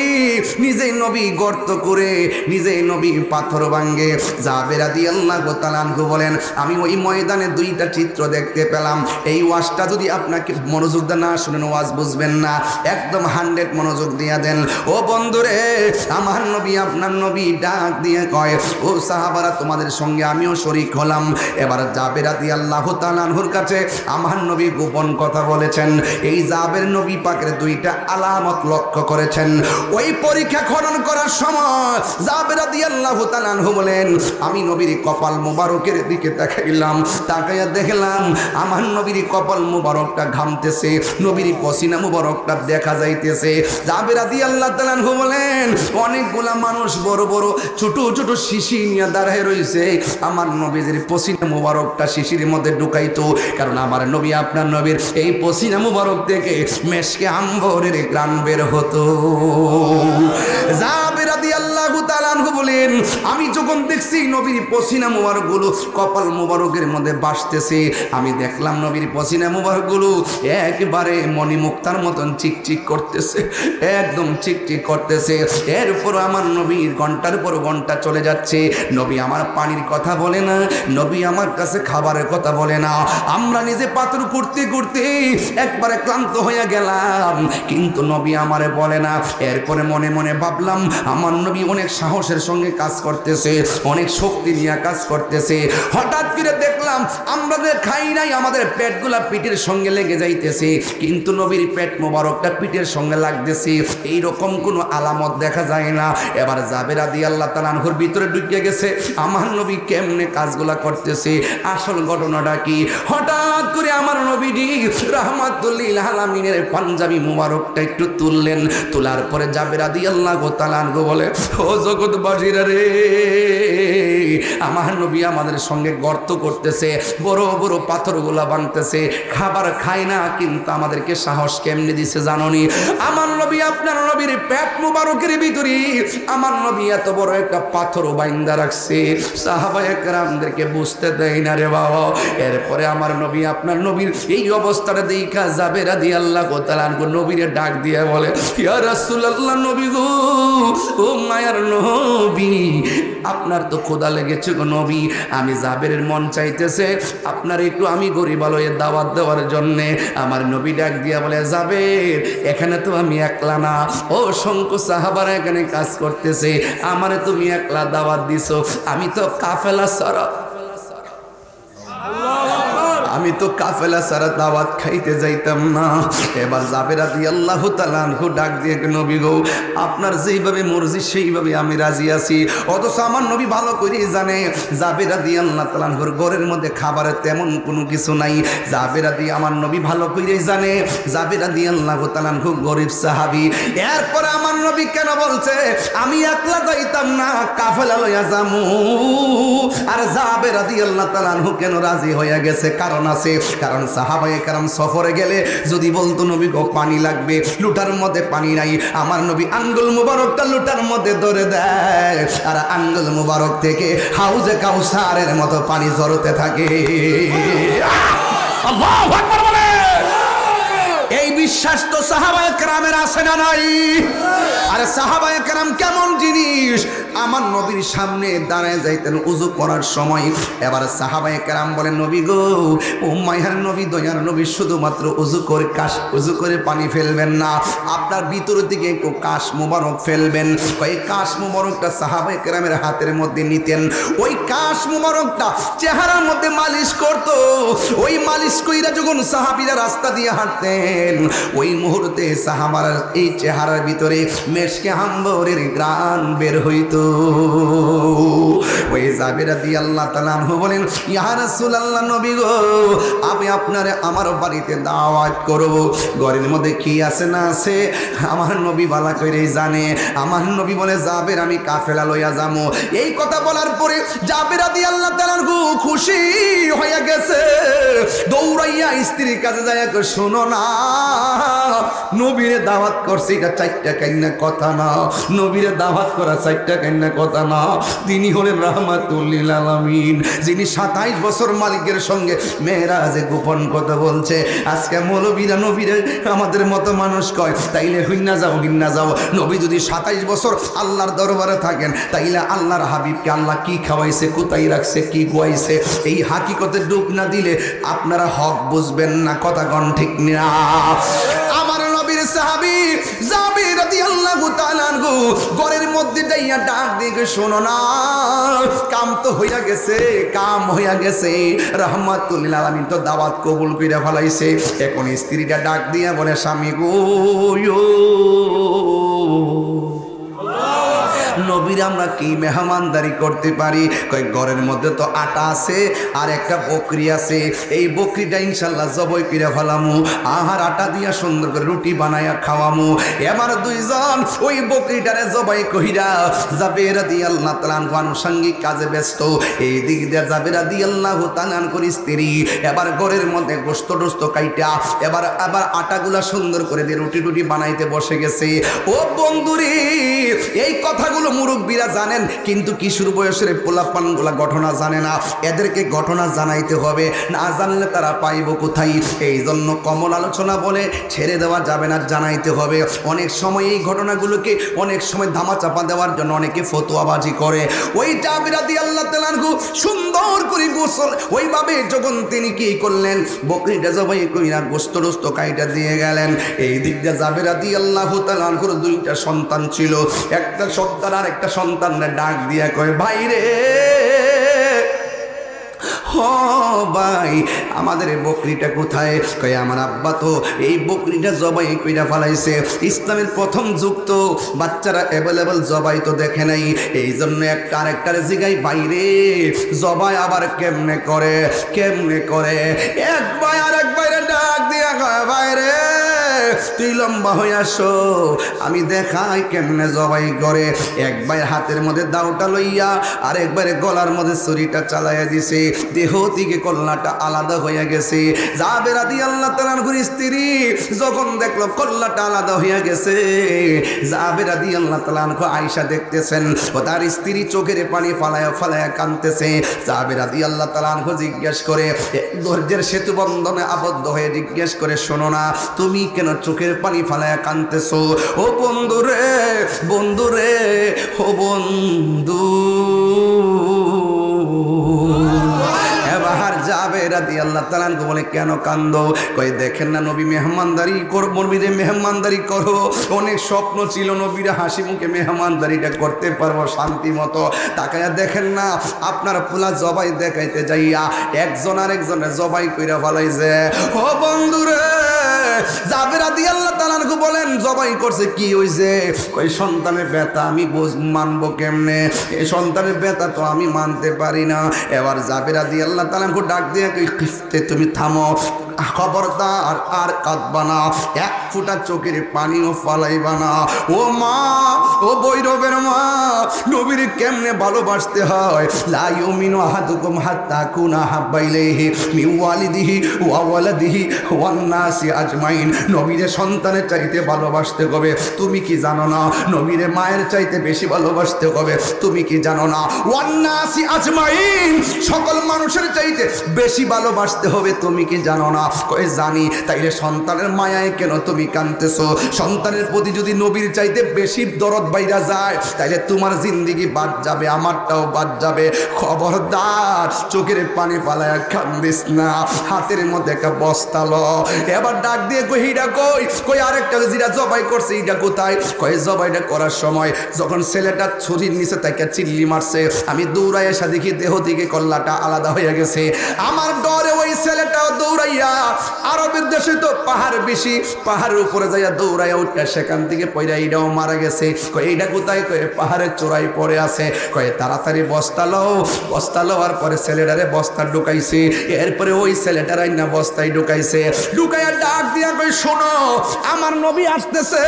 নিজেই নবী গর্ত করে, নিজেই নবী পাথর ভাঙে। জাবের রাদিয়াল্লাহু তাআলা আনহু বলেন, আমি ওই ময়দানে দুইটা চিত্র দেখতে পেলাম। এই ওয়াজটা যদি আপনাকে মনোযোগ দিয়ে না শুনেন, ওয়াজ বুঝবেন না। একদম 100 মনোযোগ দিয়ে দেন। ও বন্ধুরে, আমার নবী আপনার নবী ডাক দিয়ে কয়, ও সাহাবারা, তোমাদের সঙ্গে আমিও শরীক হলাম। এবার জাবের রাদিয়াল্লাহু তাআলা আনহুর কাছে আমার নবী গোপন কথা বলেছেন। এই জাবের নবী পাকের দুইটা আলামত লক্ষ্য করেছেন। ওই পরীক্ষা খনন করার সময় জাবের রাদিয়াল্লাহু তাআলা আনহু বলেন, আমি নবীর কপাল মুবারকের দিকে তাকাইলাম, তাকাইয়া দেখলাম আমার নবীর কপাল মুবারকটা ঘামতেছে, নবীর পসিনা মুবারকটা দেখা যাইতেছে। জাবের রাদিয়াল্লাহু তাআলা আনহু বলেন, অনেকগুলা মানুষ বড় বড় ছোট ছোট শিশি নিয়ে দাঁড়ায় রয়েছে, আমার নবীর পসিনা মুবারকটা শিশির মধ্যে ঢুকাইতো, কারণ আমার নবী আপনার নবীর এই পসিনা মুবারক থেকে মেশকে আম্বরের গ্রান বের হতো। জাবের রাদিয়াল্লাহু তাআলা আনহু বলেন, আমি যখন দেখছি নবীর পসিনা মুবারকগুলো কপাল মুবারকের মধ্যে ভাসতেছে, আমি দেখলাম নবীর পসিনা মুবারকগুলো একবারে মণিমুক্তার মতন চিকচিক করতেছে, একদম চিকচিক করতেছে। এরপর আমার নবীর ঘন্টার পর ঘন্টা চলে যাচ্ছে, নবী আমার পানির কথা বলে না, নবী আমার কাছে খাবারের কথা বলে না। আমরা নিজে পাথর করতে করতে একবারে ক্লান্ত হয়ে গেলাম, কিন্তু নবী আমারে বলে না। এরপরে মনে মনে ভাবলাম, আমার নবী অনেক সাহসের সঙ্গে কাজ করতেছে, অনেক শক্তি নিয়ে কাজ করতেছে। হঠাৎ করে দেখলাম আমরা যে খাই নাই, আমাদের পেটগুলা পিঠের সঙ্গে লেগে যাইতেছে, কিন্তু নবীর পেট মোবারকটা পিঠের সঙ্গে লাগতেছে, এইরকম কোনো আলামত দেখা যায় না। এবার জাবের রাদিয়াল্লাহু তাআলা আনহুর ভিতরে ঢুকে গেছে, আমার নবী কেমনে কাজগুলা করতেছে, আসল ঘটনাটা কি। হঠাৎ করে আমার নবীজি রাহমাতুল লিল আলামিনের পাঞ্জাবি মুবারকটা একটু তুললেন, তোলার পরে জাবের রাদিয়াল্লাহু তাআলা আনহু বলে, ও জগৎবাসীরা রে, আমার নবী আমাদের সঙ্গে গর্ত করতেছে, বড় বড় পাথরগুলা ভাঙতেছে, খাবার খায় না, কিন্তু আমাদেরকে সাহস কেমনে দিছে জাননি? আমার নবী আপনার নবীর পেট মুবারকের ভিতরে আমার নবী এত বড় একটা পাথর বাইন্দা রাখছে, সাহাবায়ে কেরামদেরকে বুঝতে দেয় না রে বাবা। এরপরে আমার নবী আপনার নবীর এই অবস্থাটা দেখা জাবের রাদিয়াল্লাহু তাআলা আনহু নবীরে ডাক দিয়ে বলে, ইয়া রাসূলুল্লাহ, নবী গো, ও মায়ার নবী, আপনার তো ক্ষুধা লেগেছে গো নবী, আমি জাবেরের মন চাইতেছে আপনার একটু আমি গরিব আলোয় দাওয়াত দেওয়ার জন্যে। আমার নবী ডাক দিয়া বলে, জাবের, এখানে তো আমি একলা না, অসংখ্য সাহাবারা এখানে কাজ করতেছে, আমারে তুমি একলা দাওয়াত দিছো, আমি তো কাফেলা সারা, আমি তো কাফেলা সারা দাওয়াত খাইতে যাইতাম না। এবার জাবের রাদিয়াল্লাহু তাআলা আনহু ডাক দিয়ে, নবী গো, আপনার যেইভাবে মর্জি সেইভাবে আমি রাজি আছি। অথচ আমার নবী ভালো করেই জানে জাবের রাদিয়াল্লাহু তাআলা আনহুর ঘরের মধ্যে খাবারের তেমন কোনো কিছু নাই। জাবের রাদিয়াল্লাহু আমার নবী ভালো করেই জানে জাবের রাদিয়াল্লাহু তাআলা আনহু গরিব সাহাবী। এরপরে আমার নবী কেন বলছে আমি একলা যাইতাম না, কাফেলা লইয়া যামু? আর জাবের রাদিয়াল্লাহু তাআলা আনহু কেন রাজি হয়ে গেছে? কারণ আছে, কারণ সাহাবায়ে কেরাম সফরে গেলে যদি বলতো নবী গো পানি লাগবে, লুটার মধ্যে পানি নাই, আমার নবী আঙ্গুল মুবারকটা লুটার মধ্যে ধরে দেয়, আর আঙ্গুল মুবারক থেকে হাউজে কাউসারের মতো পানি ঝরতে থাকে। আল্লাহু আকবার বলে। এই বিশ্বাস তো সাহাবায়ে কেরামের আছে না নাই? আরে সাহাবায়ে কেরাম কেমন জিনিস, আমার নবীর সামনে দাঁড়ায় যাইতেন উযু করার সময়। এবার সাহাবায়ে কেরাম বলেন, নবী গো, ও মায়ার নবী, দয়ার নবী, শুধুমাত্র উযু করে পানি ফেলবেন না, আপনার ভিতর দিকে একটু কাশ মুবারক ফেলবেন। ওই কাশ মুবারকটা সাহাবায়ে কেরামের হাতের মধ্যে নিতেন, ওই কাশ মুবারকটা চেহারার মধ্যে মালিশ করত। ওই মালিশ কইরা যখন সাহাবীরা রাস্তা দিয়ে হাঁটতেন, ওই মুহূর্তে সাহাবার এই চেহারার ভিতরে মেশকে আম্বরের ঘ্রাণ বের হইতো। ওই জাবের রাদিয়াল্লাহু তাআলা আনহু বলেন, ইয়া রাসূলুল্লাহ, নবী গো, আমি আপনারে আমার বাড়িতে দাওয়াত করব, ঘরের মধ্যে কি আছে না আছে আমার নবী ভালো করেই জানে। আমার নবী বলে, জাবের, আমি কাফেলা লইয়া যামু। এই কথা বলার পরে জাবের রাদিয়াল্লাহু তাআলা আনহু খুশি হয়ে গেছে, দৌড়াইয়া স্ত্রীর কাছে যায়, শোনো না, নবীরে দাওয়াত করছে, এটা চারটা কান্না কথা না, নবীরে দাওয়াত করা চারটা কান্না কথা না। তিনি হলেন রাহমাতুল লিল আলামিন, যিনি 27 বছর মালিকের সঙ্গে মেরাজে গোপন কথা বলছে। আজকে মৌলবীরা নবীরে আমাদের মতো মানুষ কয়, তাইলে হুইন্না যাও গিন্না যাও। নবী যদি 27 বছর আল্লাহর দরবারে থাকেন, তাইলে আল্লাহর হাবিবকে আল্লাহ কি খাওয়াইছে, কোথায় রাখছে, কি গুয়াইছে, এই হাকিকতে ডুব না দিলে আপনারা হক বুঝবেন না। কথা কোন ঠিক না? আমার নবীর সাহাবী জাবের রাদিয়াল্লাহু তাআলা আনহু ঘরের মধ্যে যাইয়া ডাক দিয়ে, শোনো না, কাম তো হইয়া গেছে, কাম হইয়া গেছে, রাহমাতুল লিল আলামিন তো দাওয়াত কবুল কইরা ফলাইছে। এখন স্ত্রীটা ডাক দিয়া বলে, স্বামী গো, নবীর আমরা কি মেহমানদারি করতে পারি? কই, ঘরের মধ্যে তো আটা আছে আর একটা বকরি আছে, এই বকরিটা ইনশাল্লাহ জবাই করে ফেলামু, আহার আটা দিয়া সুন্দর করে রুটি বানাইয়া খাওয়ামু। এবার দুইজন ওই বকরিটারে জবাই কইরা জাবের রাদিয়াল্লাহু তাআলা আনহু আনুষঙ্গিক কাজে ব্যস্ত। এই দিক দিয়ে জাবের রাদিয়াল্লাহু তাআলা আনহুর স্ত্রী এবার ঘরের মধ্যে গোশত টোস্ত কাইটা এবার আটাগুলা সুন্দর করে দিয়ে রুটি বানাইতে বসে গেছে। ও বন্ধুরে, এই কথাগুলো মুরব্বীরা জানেন, কিন্তু কিশোর বয়সের পোলাপানগুলা ঘটনা জানে না। এদেরকে ঘটনা জানাইতে হবে, না জানলে তারা পাইব কোথায়? এই জন্য কমল আলোচনা বলে ছেড়ে দেওয়া যাবে না, জানাইতে হবে। অনেক সময় এই ঘটনাগুলোকে অনেক সময় ধামাচাপা দেওয়ার জন্য অনেকে ফতোয়াবাজি করে। ওই জাবের রাদিয়াল্লাহু তাআলা আনহু সুন্দর করে গোসল ওইভাবে যখন তিনি কি করলেন, বকরিটা জবাই কইরা গোশত টোস্ত কাইটা দিয়ে গেলেন। এই দিক দিয়ে জাবের রাদিয়াল্লাহু তাআলা আনহুর দুইটা সন্তান ছিল, একটা সন্তান আর একটা সন্তানরে ডাক দিয়া কয়, ভাই রে, ও ভাই, আমাদের এই বকরিটা কোথায়? কয়, আমার আব্বা তো এই বকরিটা জবাই কইরা ফেলাইছে। ইসলামের প্রথম যুগ তো বাচ্চারা অ্যাভেলেবল জবাই তো দেখে নাই, এই জন্য একটা আরেকটার জিগাই, বাইরে জবাই আবার কেমনে করে এক ভাই আর এক ভাইরে ডাক দিয়া কয়, বাইরে তুই লম্বা হয়ে আসো, আমি দেখাই কেমনে জবাই করে। এক ভাইয়ের হাতের মধ্যে দাওটা লইয়া আর একবারে গলার মধ্যে ছুরিটা চালাইয়া দিছে, দেহ থেকে কল্লাটা আলাদা হয়ে গেছে। জাবের রাদিয়াল্লাহু তাআলা আনহুর স্ত্রী যখন দেখলো কল্লাটা আলাদা হয়ে গেছে, জাবের রাদিয়াল্লাহু তাআলা আনহু আয়েশা দেখতেছেন, ও তার স্ত্রী চোখের পানি ফালায়া কাঁদতেছে। জাবের রাদিয়াল্লাহু তাআলা আনহু জিজ্ঞেস করে, ধৈর্যের সেতু বন্ধনে আবদ্ধ হয়ে জিজ্ঞেস করে, শোনো না, তুমি কেন চোখের পানি ফালায়া কাঁদতেছো? ও বন্ধুরে, ও বন্ধু। এবার জাবের রাদিয়াল্লাহু তাআলা আনহু বলে, কেন কান্দো? কই, দেখেন না, নবী মেহমানদারি করব, নবীরে মেহমানদারি করো। অনেক স্বপ্ন ছিল নবীরে হাসি মুখে মেহমানদারিটা করতে পারবো শান্তি মতো। তাকায়া দেখেন না, আপনার পোলা জবাই দেখাইতে যাইয়া একজন আরেকজনের জবাই কইরা ফেলাইছে। ও বন্ধুরে, জাবের রাদিয়াল্লাহু তাআলা আনহু বলেন, জবাই করছে, কি হইছে? কই, সন্তানের ব্যথা আমি মানবো কেমনে? এই সন্তানের ব্যথা তো আমি মানতে পারি না। এবার জাবের রাদিয়াল্লাহু তাআলা আনহু ডাক দিয়ে কই, কিফতে, তুমি থামো, খবরদার আর কাঁদবা না, এক ফোঁটা চোখের পানিও ফালাইবা না। ও মা, ও বৈরবের মা, নবীর কেমনে ভালোবাসতে হয়। লা ইউমিনু আহাদুকুম হাত্তা কুনা হাব্বা ইলাইহি মিন ওয়ালিদিহি ওয়া ওয়ালাদিহি ওয়ান নাসি আজমাইন। নবীর সন্তানের চাইতে ভালোবাসতে হবে। তুমি কি জানো না নবীর মায়ের চাইতে বেশি ভালোবাসতে হবে? তুমি কি জানো না ওয়ান নাসি আজমাইন, সকল মানুষের চাইতে বেশি ভালোবাসতে হবে? তুমি কি জানো না? কই জানি। তাইলে সন্তানের মায়ায় কেন তুমি কাঁদতেছো? সন্তানের প্রতি যদি নবীর চাইতে বেশি দরদ বাইরা যায় তাইলে তোমার জিন্দেগি বাদ যাবে, আমারটাও বাদ যাবে। খবরদার চোখের পানি পালায়া কান্দিস না। হাতের মধ্যে একটা বস্তা ল, এবার ডাক দিয়ে কই হিডা কই কই আরেকটা জিরা জবাই করছে, এটা কোথায়? কই জবাইটা করার সময় যখন ছেলেটা ছুরির নিচে তাকে চিল্লি মারছে, আমি দৌড়াই এসে দেখি দেহ থেকে কল্লাটা আলাদা হয়ে গেছে। আমার ডরে ওই ছেলেটাও দৌড়াইয়া, আরবের দেশে তো পাহাড় বেশি, পাহাড়ের উপরে যাইয়া দৌড়াইয়া উঠটা সেখান থেকে পয়রা এইটাও মারা গেছে। কই এইটা কোথায়? কয়ে পাহাড়ের চূড়ায় পড়ে আছে। কয়ে তাড়াতাড়ি বস্তা লও। বস্তা লওয়ার পরে ছেলেটারে বস্তা ঢুকাইছে, এরপরে ওই ছেলেটারাই না বস্তায় ঢুকাইছে। ঢুকাইয়া ডাক দিয়া কই শোনো, আমার নবী আসতেছে।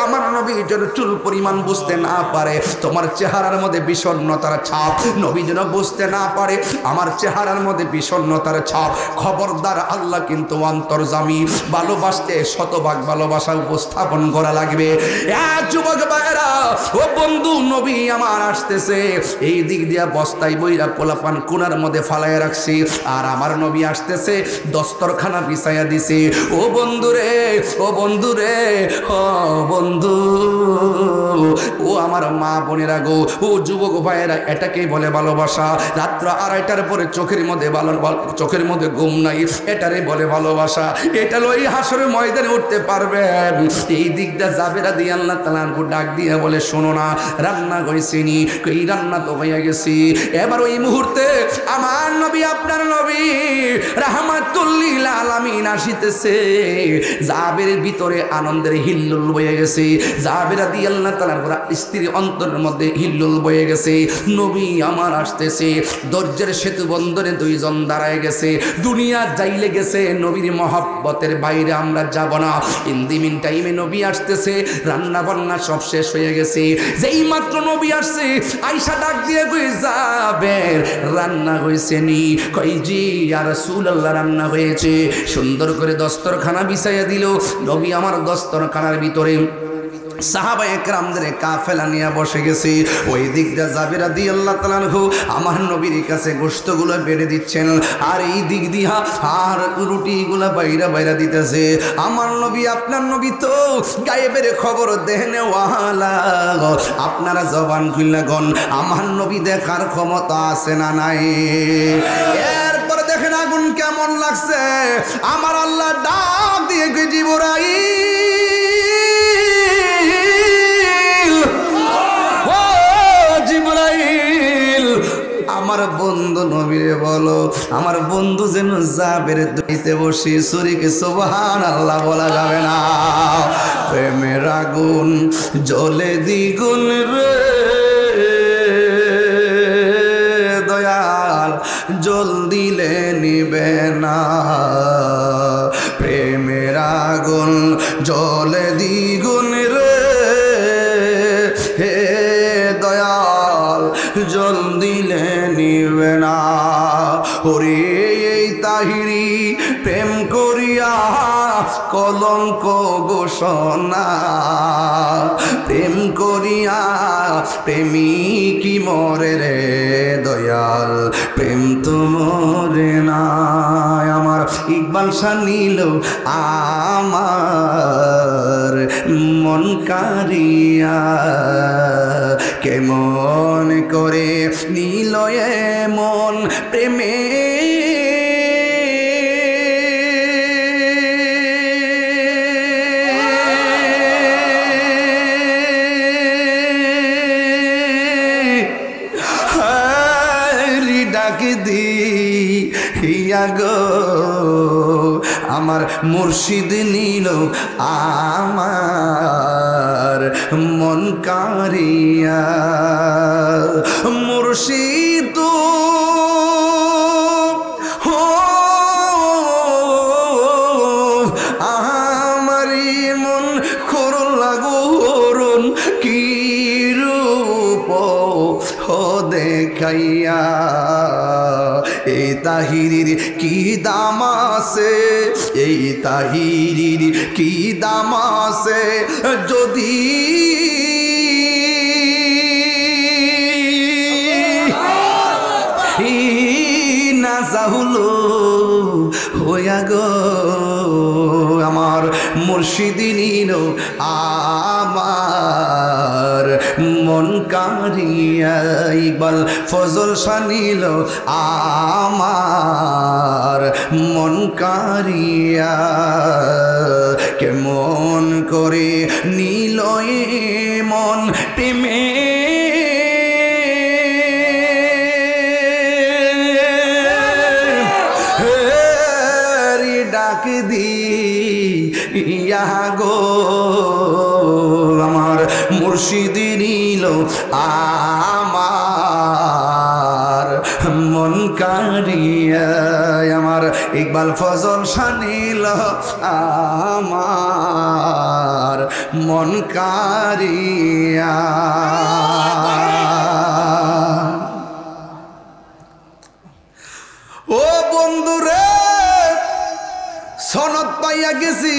আমার নবী যেন চুল পরিমাণ বুঝতে না পারে তোমার চেহারার মধ্যে বিষণ্ণতার ছাপ, নবী যেন বুঝতে না পারে আমার চেহারার মধ্যে বিষণ্ণতার ছাপ। খবরদার, আল্লাহ কিন্তু অন্তর্যামী। ভালোবাসতে শতভাগ ভালোবাসা উপস্থাপন করা লাগবে। যুবক ভাইরা, ও বন্ধু, নবী আমার আসতেছে। এই দিক দিয়া বস্তায় বইরা পোলাপান কোনার মধ্যে ফালাইয়া রাখছি, আর আমার নবী আসতেছে দস্তরখানা বিছাইয়া দিছে। ও বন্ধু রে, ও বন্ধু রে, ও বন্ধু, ও আমার মা বোনেরা গো, ও যুবক ভাইয়েরা, এটাকেই বলে ভালোবাসা। রাত্র 2:30টার পরে চোখের মধ্যে ঘুম নাই, এটারে বলে ভালোবাসা। এটা লই হাসরের ময়দানে উঠতে পারবেন। এই দিকটা জাবেরা দিয়ে আল্লাহ তাআলা ডাক দিয়ে বলে শোনো না, রান্না কইছিনি? এই রান্না তো হইয়া গেছি। এবার ওই মুহূর্তে আমার নবী, আপনার নবী রাহমাতুল লিল আলামিন আসিতেছে। জাবেরের ভিতরে আনন্দের হিল্লোল বয়ে গেছে। জাবের রাদিয়াল্লাহু তাআলার স্ত্রী অন্তরের মধ্যে হিল্লোল বয়ে গেছে। নবী আমার আসতেছে। দরজার সেতু বন্ধনে দুইজন দাঁড়ায় গেছে। দুনিয়া যাইলে গেছে, নবীর মহব্বতের বাইরে আমরা যাব না। ইন দি মিন টাইমে নবী আসতেছে, রান্না বান্না সব শেষ হয়ে গেছে। যেই মাত্র নবী আসছে, আয়েশা ডাক দিয়ে কই জাবের রান্না হয়েছে নি? কই জি ইয়া রাসূলুল্লাহ, রান্না হয়েছে। সুন্দর করে দস্তরখানা বিছাইয়া দিল। নবী আমার দস্তরখানার ভিতরে সাহাবায়ে কেরামদের কাফেলা নিয়ে বসে গেছে। ওই দিকটা জাবের রাদিয়াল্লাহু তাআলা আনহু আমার নবীর কাছে গোশতগুলো বেড়ে দিচ্ছেন, আর এই দিক দিয়া আর রুটিগুলো বাইরা দিতেছে। আমার নবী, আপনার নবী তো গায়েবের খবর দেহনে ওয়ালা। আপনারা জবান খুললা গন, আমার নবী দেখার ক্ষমতা আছে না নাই? এরপরে দেখেন আগুন কেমন লাগছে। আমার আল্লাহ ডাক দিয়ে জিবরাইল, আমার বন্ধু নবীরে বলো, আমার বন্ধু যেন জাবের দইতে বসে শরীকে সুবহানাল্লাহ বলা যাবে না। প্রেমের আগুন জ্বলে দ্বিগুণ রে দয়াল, জল দিলে নিবে না। প্রেমের আগুন জ্বলে দ্বিগুণ রে হে দয়াল, জল দিলে নিবে না। ওরে এই তাহিরি প্রেম করিয়া কলঙ্ক ঘোষণা, প্রেম করিয়া প্রেমিকি মরে রে দয়াল, প্রেম তো মরে না। আমার ইকবাল শাহ নিল আমার মন কারিয়া, কেমন করে নিল মন প্রেমে গো। আমার মুর্শিদ নিল আমার মন কারিয়া, মুর্শিদ আমারি মন খোর লাগো কি খাইয়া এই তাহিরির কি দাম আছে, এই তাহিরির কি দাম আছে, যদি না চাহুলো হইয়া গো আমার মুর্শিদি নিল আমার মন কারিয়া, ইকবাল ফজল শানিল আমার মন কারিয়া, কেমন করে নিল মন প্রেমে ডাক দি ইয়া গো আমার মুর্শিদি নিল আমার মন কারিয়া, আমার ইকবাল ফজল শানিল আমার মন কারিয়া। ও বন্ধুরে সনদ পাইয়া গেছি,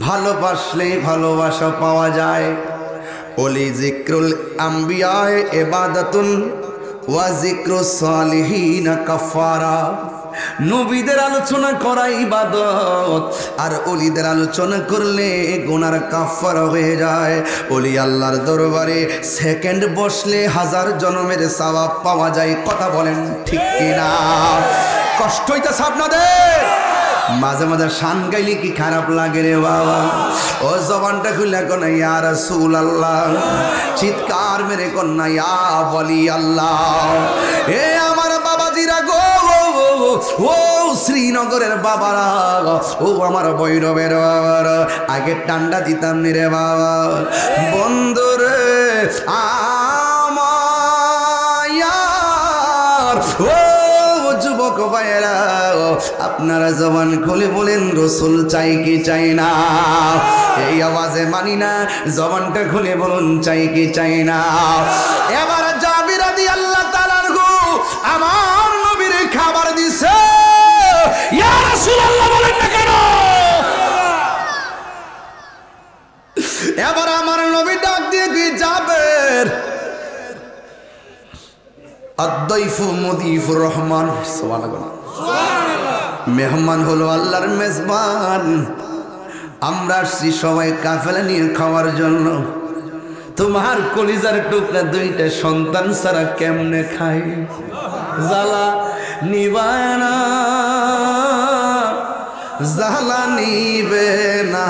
ভালোবাসলে ভালোবাসা পাওয়া যায়। ওলি জিক্রুল আম্বিয়ায়ে ইবাদাতুন ওয়া জিক্রুস সালিহিনা কাফারা। নবীদের আলোচনা করা ইবাদত, আর ওলিদের আলোচনা করলে গুনার কাফারা হয়ে যায়। ওলি আল্লাহর দরবারে সেকেন্ড বসলে হাজার জন্মের সওয়াব পাওয়া যায়। কথা বলেন ঠিক কিনা? কষ্ট হইতেছে আপনাদের? মাঝে মাঝে শান গাইলে কি খারাপ লাগে রে বাবা? ও জবানটা খুলে কোন ইয়া রাসূলুল্লাহ, চিৎকার মেরে কোন না ইয়া ওলি আল্লাহ। এ আমার বাবাজিরা গো, ও শ্রীনগরের বাবারা, ও আমার ভৈরবের বাবারা, আগে টান্ডা দিতাম নি রে বাবা। বন্ধুরে আমার ও যুবক ভাইয়েরা, আপনারা জবান খুলে বলেন রসুল চাই কি চাই না? এই আওয়াজে মানি না, জবানটা খুলে বলুন চাই কি চাই না? এবার জাবির রাদিয়াল্লাহু তাআলা আনহু আমার নবীর খাবার দিছে, ইয়া রাসূলুল্লাহ বলেন না কেন? এবার আমার নবী ডাক দিয়ে কি জাবের, আদ-দাইফু মুদিফুর রহমান, সুবহানাল্লাহ, মেহমান হলো আল্লাহর মেজবান। আমরা আসছি সবাই কাফেলা নিয়ে খাওয়ার জন্য। তোমার কলিজার টুকরা দুইটা সন্তান ছাড়া কেমনে খাই? জ্বালা নিবায় না, জ্বালা নিবে না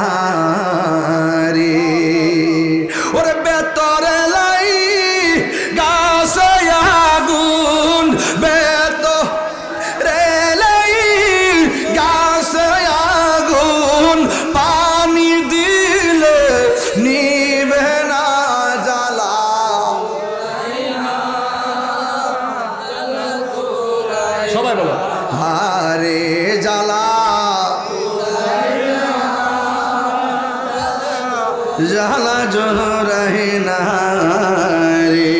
রে। ওরে বেতরে লাই গাছে আগুন, বেতরে লাই গাছে আগুন, পানি দিলে নিবে না জ্বালা। সবাই বলো হারে জ্বালা, জ্বালা জোরে না রে।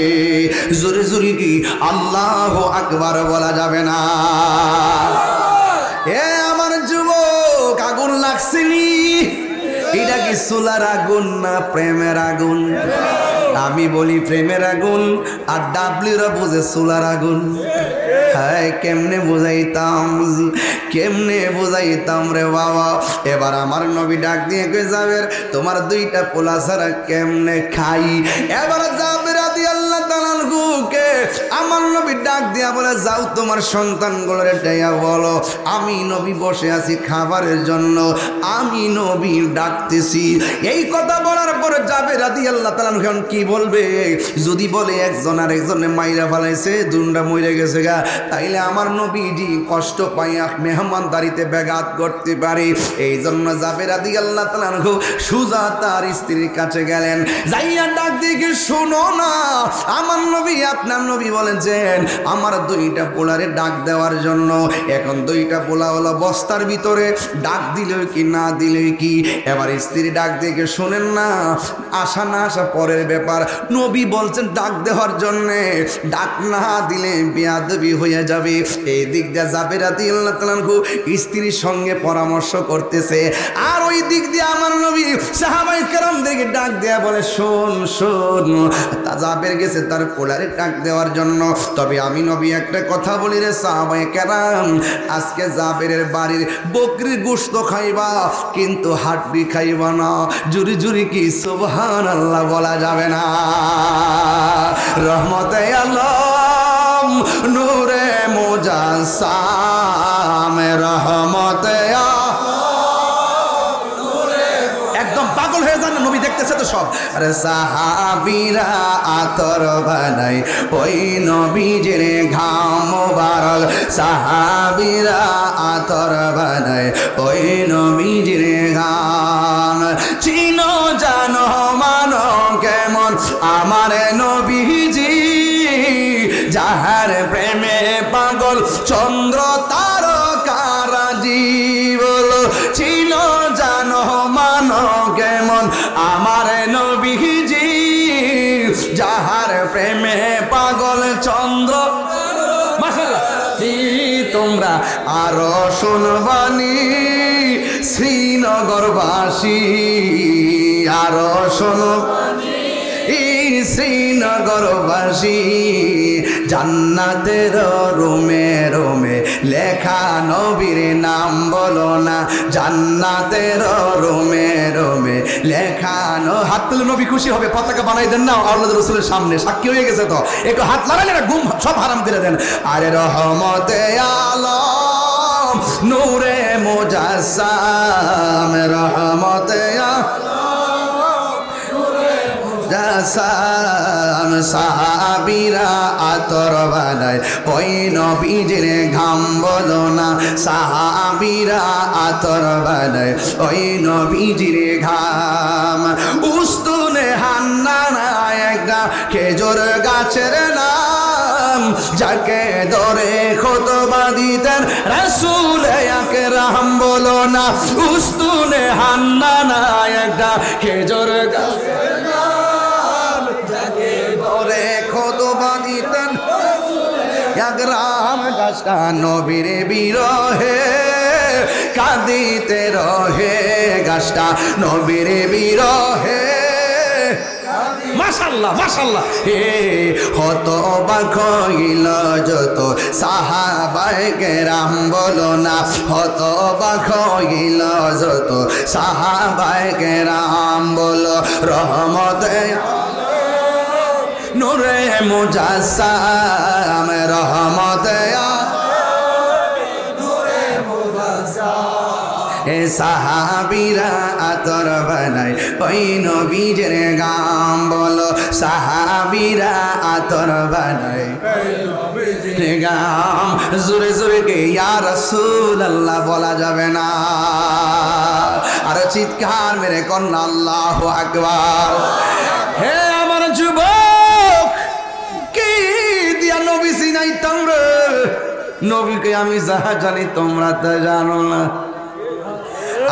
জোরে জোরে কি আল্লাহু আকবার বলা যাবে না? এ আমার যুবক, আগুন লাগছেনি? এটা কি চুলার আগুন না প্রেমের আগুন? আমি বলি প্রেমের আগুন, আর ডাবলিরা বুঝে চুলার আগুন। হ্যাঁ, কেমনে বুঝাইতাম, কেমনে বুঝাইতাম রে বাবা। এবার আমার নবী ডাক দিয়ে কই যাবের, তোমার দুইটা পোলা ছাড়া কেমনে খাই? এবার যাবের রাদিয়াল্লাহু তাআলা আনহুকে আমার নবী ডাক দিয়া বলে, যাও তোমার সন্তানগুলোরে ডাইয়া বলো আমি নবী বসে আছি খাবারের জন্য, আমি নবী ডাকতেছি। এই কথা বলার পর যাবের রাদিয়াল্লাহু তাআলা আনহু কি বলবে? যদি বলে একজন আর একজনে মাইরা ফেলাইছে, দুনটা মরে গেছে গা, তাইলে আমার নবীজি কষ্ট পাইয়া মেহমানদারিতে ব্যাঘাত করতে পারে। এই জন্য যাবের রাদিয়াল্লাহু তাআলা আনহু সুজা তার স্ত্রীর কাছে গেলেন, যাইয়া ডাক দিয়ে শোনো না, আমার নবী আপনার নবী বলেছেন আমার দুইটা পোলারে ডাক দেওয়ার জন্য। এখন দুইটা পোলা হলো বস্তার ভিতরে, ডাক দিলেও কি না দিলেও কি। এবার স্ত্রী ডাক দিয়ে শোনেন না, আসা না আসা পরের ব্যাপার। নবী বলছেন ডাক দেওয়ার জন্যে, ডাক না দিলে বেয়াদবি হয়ে যাবে। এই দিক দিয়ে জাবের রাদিয়াল্লাহু তাআলা আনহু স্ত্রীর সঙ্গে পরামর্শ করতেছে, আর ওই দিক দিয়ে আমার নবী সাহাবায়ে কেরামদেরকে ডাক দেয়া বলে, শোন শোন। তা জাবের গেছে তার পোলারে ডাক দেওয়ার জন্য। তবে আমি নবী একটা কথা বলি রে সাহাবায়ে কেরাম, আজকে জাবেরের বাড়ির বকরির গোশত খাইবা, কিন্তু হাড্ডি খাইবা না। জুরি জুরি কি সুবহানাল্লাহ বলা যাবে না? রহমতে আলম নূরে মুজাসসাম, রহমতে একদম পাগল হয়ে যান, নবী দেখতেছে তো সব। আরে সাহাবীরা আতর বানায় ওই নবীজির ঘাম মোবারক, সাহাবীরা আতর বানায় ওই নবীজির ঘাম। চিনো জানো মানো কেমন আমার নবীজি, যাহার প্রেমে পাগল চন্দ্র তারকারাজি। বলো চিনো জানো মানো কেমন আমার নবীজি, যাহার প্রেমে পাগল চন্দ্র। মাশাআল্লাহ। তোমরা আরো শুনবানি শ্রীনগরবাসী, আরো শুনবানি শ্রীনগরবাসী, জান্নাতের রুমে রুমে লেখা নবীর নাম বলো না, জান্নাতের রুমে রুমে লেখা। হাত তুলে নবী খুশি হবে, পতাকা বানাই দেন না আল্লাহ রাসূলের সামনে, সাক্ষী হয়ে গেছে তো, একটু হাত লাগালে না গুম সব হারাম করে দেন। আরে রহমতে আলম নূরে মুজাসসাম, রহমতে মুজাসসাম, সাহাবীরা আতর বানায় ওই নবীজির ঘাম বলো না, সাহাবীরা আতর বানায় ওই নবীজির ঘাম। উস্তুনে হান্নানা একটা খেজুর গাছের নাম, যাকে ধরে খুতবা দিতেন রাসূল আকরাম বলো না। উস্তুনে হান্নানা একটা খেজুর গাছের নাম, যাকে ধরে খুতবা দিতেন আকরাম। গাছটা নবীর বিরহে কাঁদিতে রহে, গাছটা নবীর বিরহে। মাশাআল্লাহ মাশাআল্লাহ। হে হত অবাক হইল যত সাহাবায়ে কেরাম বলো না, হত অবাক হইল যত সাহাবায়ে কেরাম বলো। রহমতে নূরে মুজাসসাম, রহমতে সাহাবীরা আতর বানায় ওই নবীজির গাম বলো, সাহাবীরা আতর বানায় গাম। জোরে জোরে কে ইয়া রাসূলুল্লাহ বলা যাবে না, আর চিৎকার মেরে কন্যা আল্লাহু আকবার। হে আমার যুবক, কি দিয়া নবী চিনাইতাম রে, নবীকে আমি যাহা জানি তোমরা তা জানো না।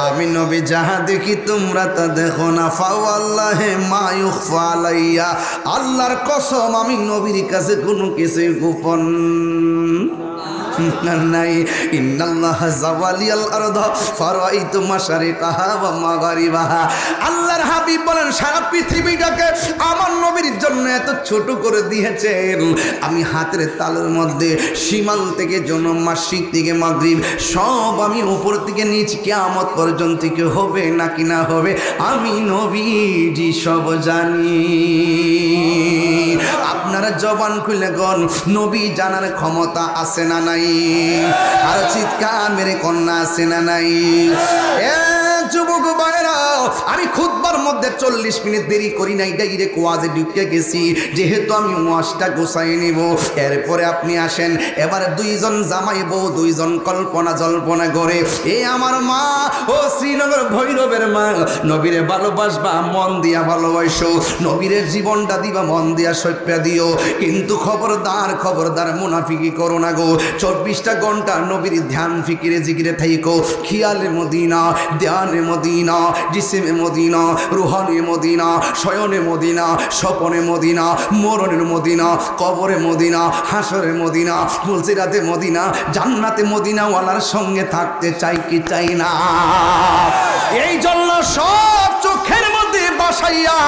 আমি নবী যাহা দেখি তোমরা তা দেখো না। ফাওয়াল্লাহি মা ইউখফা আলাইয়া, আল্লাহর কসম আমি নবীর কাছে কোনো কিছুই গোপন নাই। ইন্নাল্লাহ যাওয়ালিয়াল আরদ ফারাইতু মাশারিকাহা ওয়া মাগারিবাহা। আল্লাহর হাবিব বলেন সারা পৃথিবীটাকে আমার নবীর জন্য এত ছোট করে দিয়েছেন, আমি হাতের তালুর মধ্যে শিমাল থেকে জনম, মাসিক থেকে মাগরিব সব আমি উপর থেকে নিচ কিয়ামত পর্যন্ত কি হবে নাকি না হবে আমি নবীজি সব জানি। আপনারা জবান খুলে গন, নবী জানার ক্ষমতা আছে না নাই? আর চিৎকার মেরে কন্যা আছে না নাই? যুবক ভাইরা, আমি খুতবার মধ্যে 40 মিনিট দেরি করি নাই, ডাইরেক্ট ওয়াজে ঢুকে গেছি, যেহেতু আমি ওয়াজটা গোছাই নিব। এরপরে আপনি আসেন, এবারে দুইজন জামাই বউ, দুইজন কল্পনা জল্পনা করে, এ আমার মা ও শ্রীনগর ভৈরবের মা, নবীরে ভালোবাসবা মন দিয়া ভালোবাসো, নবীরের জীবনটা দিবা মন দিয়া সইপ্যা দিও, কিন্তু খবরদার খবরদার মুনাফিকি করো না গো। 24টা ঘন্টা নবীর ধ্যান ফিকিরে জিকিরে থাইকো, খিয়ালে মদিনা, ধ্যান জানে মদিনা, জিসিমে মদিনা, রুহানি মদিনা, শয়নে মদিনা, স্বপনে মদিনা, মরণের মদিনা, কবরে মদিনা, হাসরে মদিনা, মুলসিরাতে মদিনা, জান্নাতে মদিনা ওয়ালার সঙ্গে থাকতে চাই কি চাই না? এই জন্য সব চোখের মধ্যে বাসাইয়া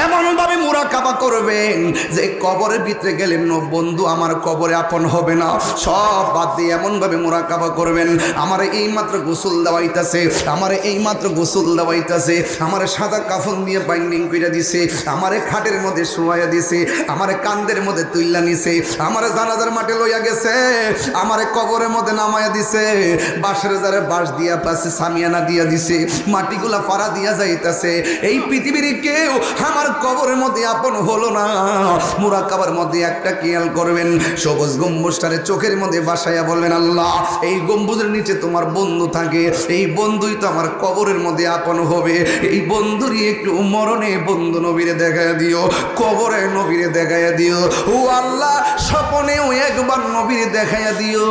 এমনভাবে মুরাকাবা করবেন যে কবরের ভিতরে গেলেন বন্ধু আমার কবরে আপন হবে না। সব বাদ দিয়ে এমনভাবে মুরাকাবা করবেন, আমার এই মাত্র গোসল দেওয়াইতেছে, আমার এই মাত্র গোসল দেওয়াইতেছে, আমার সাদা কাফন দিয়ে বাইন্ডিং করে দিছে, আমার খাটের মধ্যে শোয়াইয়া দিছে, আমার কান্দের মধ্যে তুইলা নিছে, আমার জানাজার মাঠে লইয়া গেছে, আমার কবরের মধ্যে নামাইয়া দিছে, বাঁশের যারে বাঁশ দিয়া পাশে সামিয়ানা দিয়া দিছে, মাটিগুলা পাড়া দিয়া যাইতেছে। এই পৃথিবীর কেউ আমার কবরের মধ্যে আপন হলো না। মুরাকাবার মধ্যে একটা খেয়াল করবেন, সবুজ গম্বুজটারে চোখের মধ্যে বাসাইয়া বলবেন আল্লাহ এই গম্বুজের নিচে তোমার বন্ধু থাকে, এই বন্ধুই তো আমার কবরের মধ্যে আপন হবে। এই বন্ধুরই একটু মরণে বন্ধু নবীরে দেখাইয়া দিও, কবরে নবীরে দেখাইয়া দিও। ও আল্লাহ স্বপনেও একবার নবীরে দেখাইয়া দিও।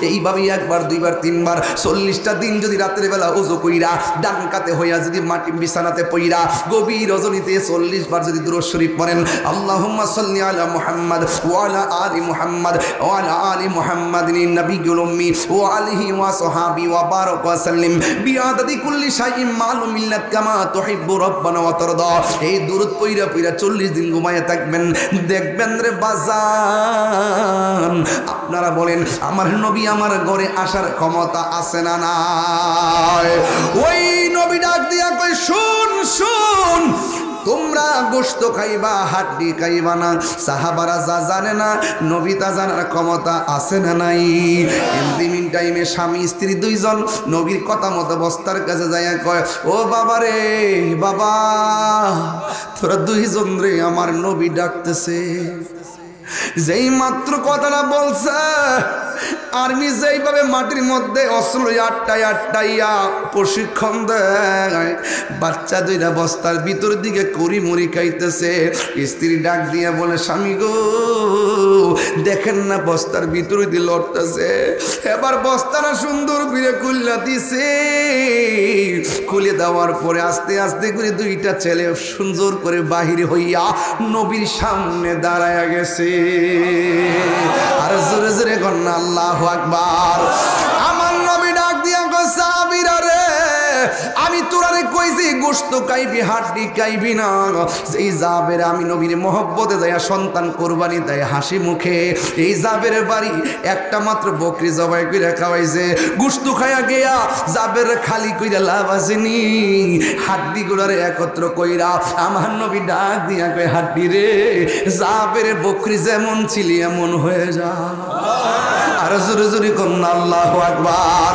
এইভাবেই একবার দুইবার তিনবার 40টা দিন যদি রাতের বেলা ওযু কইরা ডান কাতে হইয়া যদি মাটি বিছানাতে পইরা গভীর রজনীতে 40 বার যদি দুরূদ শরীফ পড়েন, আল্লাহুম্মা সাল্লি আলা মুহাম্মদ ওয়া আলা আলি মুহাম্মদ ওয়া আলা আলি মুহাম্মাদিন নবিয়্যুল উম্মি ওয়া আলিহি ওয়া সাহাবি ওয়া বারাক ওয়া সাল্লিম বিআদাদি কুল্লি শাইইন মালুম মিল্লাত কামা তুহিব্বু রাব্বানা ওয়া তারদা। এই দুরূদ পইরা পইরা 40 দিন ঘুমায়া থাকবেন, দেখবেন রে বাজান আপনারা বলেন আমার নবী আমার ঘরে আসার ক্ষমতা আছে না নাই? ওই নবী ডাক দিয়া কই শুন শুন, তোমরা গোশত খাইবা হাড্ডি খাইবা না। সাহাবারা যা জানে না নবী তা জানার ক্ষমতা আছে না নাই? এমনি টাইমে স্বামী স্ত্রী দুইজন নবীর কথা মতো বস্তার কাছে যাইয়া কয় ও বাবা রে বাবা, তোরা দুইজন রে আমার নবী ডাকতেছে। যেই মাত্র কথাটা বলছে আর্মি যেইভাবে মাটির মধ্যে অস্ত্র আটটাইয়া প্রশিক্ষণ দেয়, বাচ্চা দুইটা বস্তার ভিতর দিকে করি মুড়ি খাইতেছে। স্ত্রী ডাক দিয়ে বলে স্বামী গো দেখেন না বস্তার ভিতরে দিয়ে লড়তেছে। এবার বস্তাটা সুন্দর করে খুললা দিছে, খুলে দেওয়ার পরে আস্তে আস্তে করে দুইটা ছেলে সুন্দর করে বাহির হইয়া নবীর সামনে দাঁড়ায়া গেছে। আর জোরে জোরে কন্যা আল্লাহু আকবার। আমার নবী ডাক দিয়া কইছে সাহাবীরা রে আমি তোরারে কইছি গোশত খাইবি হাড্ডি খাইবি না। এই জাবের আমি নবীর মহব্বতে যাইয়া সন্তান কোরবানি দেয় হাসি মুখে। এই জাবের বাড়ি একটা মাত্র বকরি জবাই কইরা খাওয়াইছে, গোশত খাইয়া গিয়া জাবের খালি কইরা লাভ আসেনি, হাড্ডি গুলারে একত্র কইরা আমার নবী ডাক দিয়া কই হাড্ডি রে জাবের বকরি যেমন ছিলি এমন হয়ে যা। আর জোরে জোরে কন্যা আল্লাহু আকবার।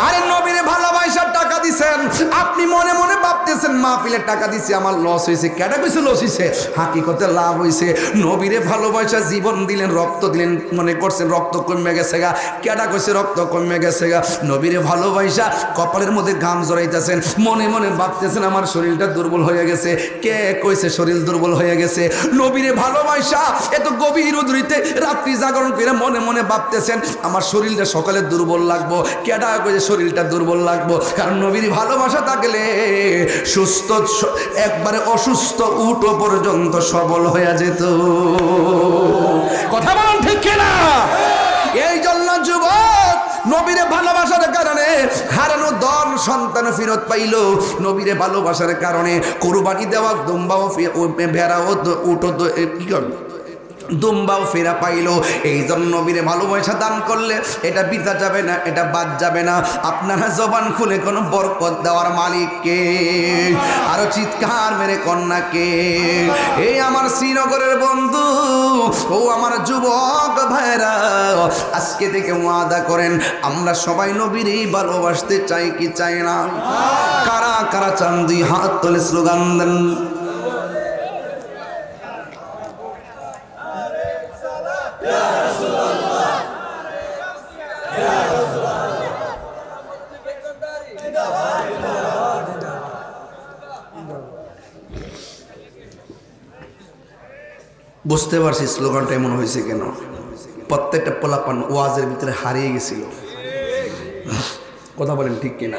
আরে নবীরে ভালোবাসার টাকা দিছেন, আপনি মনে মনে ভাবতেছেন মাহফিলের টাকা দিছি আমার লস হয়েছে। কেডা কইছে লস হয়েছে? হাকিকতে লাভ হয়েছে। নবীরে ভালোবাসা জীবন দিলেন, রক্ত দিলেন, মনে করছেন রক্ত কমে গেছে গা। কেডা কইছে রক্ত কমে গেছে গা? নবীরে ভালোবাসা কপালের মধ্যে ঘাম জড়াইতেছেন, মনে মনে ভাবতেছেন আমার শরীরটা দুর্বল হয়ে গেছে। কে কইছে শরীর দুর্বল হয়ে গেছে? নবীরে ভালোবাসা এত গভীর উদরিতে রাত্রি জাগরণ করে মনে মনে ভাবতেছেন আমার শরীরটা সকালে দুর্বল লাগবো। কেডা কইছে শরীরটা দুর্বল লাগবো? কারণ নবীর ভালোবাসা থাকলে সুস্থ একবারে অসুস্থ উটো পর্যন্ত সবল হয়ে যেত। কথা বলেন ঠিক কিনা? এই জন্য যুবক নবীরে ভালোবাসার কারণে হারানো দল সন্তান ফেরত পাইল। নবীরে ভালোবাসার কারণে কুরবানি দেওয়া দুম্বাও ভেড়াও উটো দুম্বাও ফেরা পাইল। এই জন্য নবীরে ভালোবাসা দান করলে এটা বিতা যাবে না, এটা বাদ যাবে না। আপনারা জবান খুলে কোনো বরকত দেওয়ার মালিককে আরো চিৎকার মেরে কন্যাকে। এই আমার শ্রীনগরের বন্ধু ও আমার যুবক ভাইরা, আজকে থেকে ওয়াদা করেন আমরা সবাই নবীরই ভালোবাসতে চাই কি চাই না? কারা কারা চান দুই হাত তুলে স্লোগান দেন। বুঝতে পারছি স্লোগানটা এমন হয়েছে কেন। প্রত্যেকটা পোলাপান ওয়াজের ভিতরে হারিয়ে গেছিল। কথা বলেন ঠিক কিনা?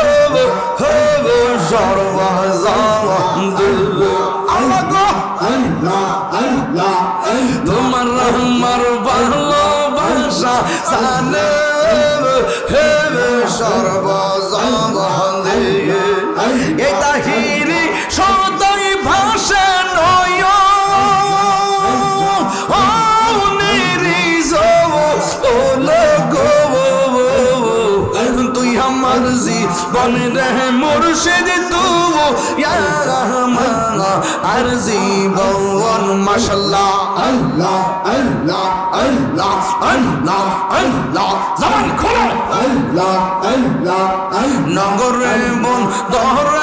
তোমার আমার ভালোবাসা জানে সর্বজগতে এই তাহিরি সদাই ভাষা নয় তুই আমার জীবন রে মুর্শিদ তু আর জীবন মাশাআল্লাহ আল্লাহ আল্লাহ আল্লাহ আল্লাহ আল্লাহ জবান খোলো আল্লাহ আল্লাহ নগরে বন দহর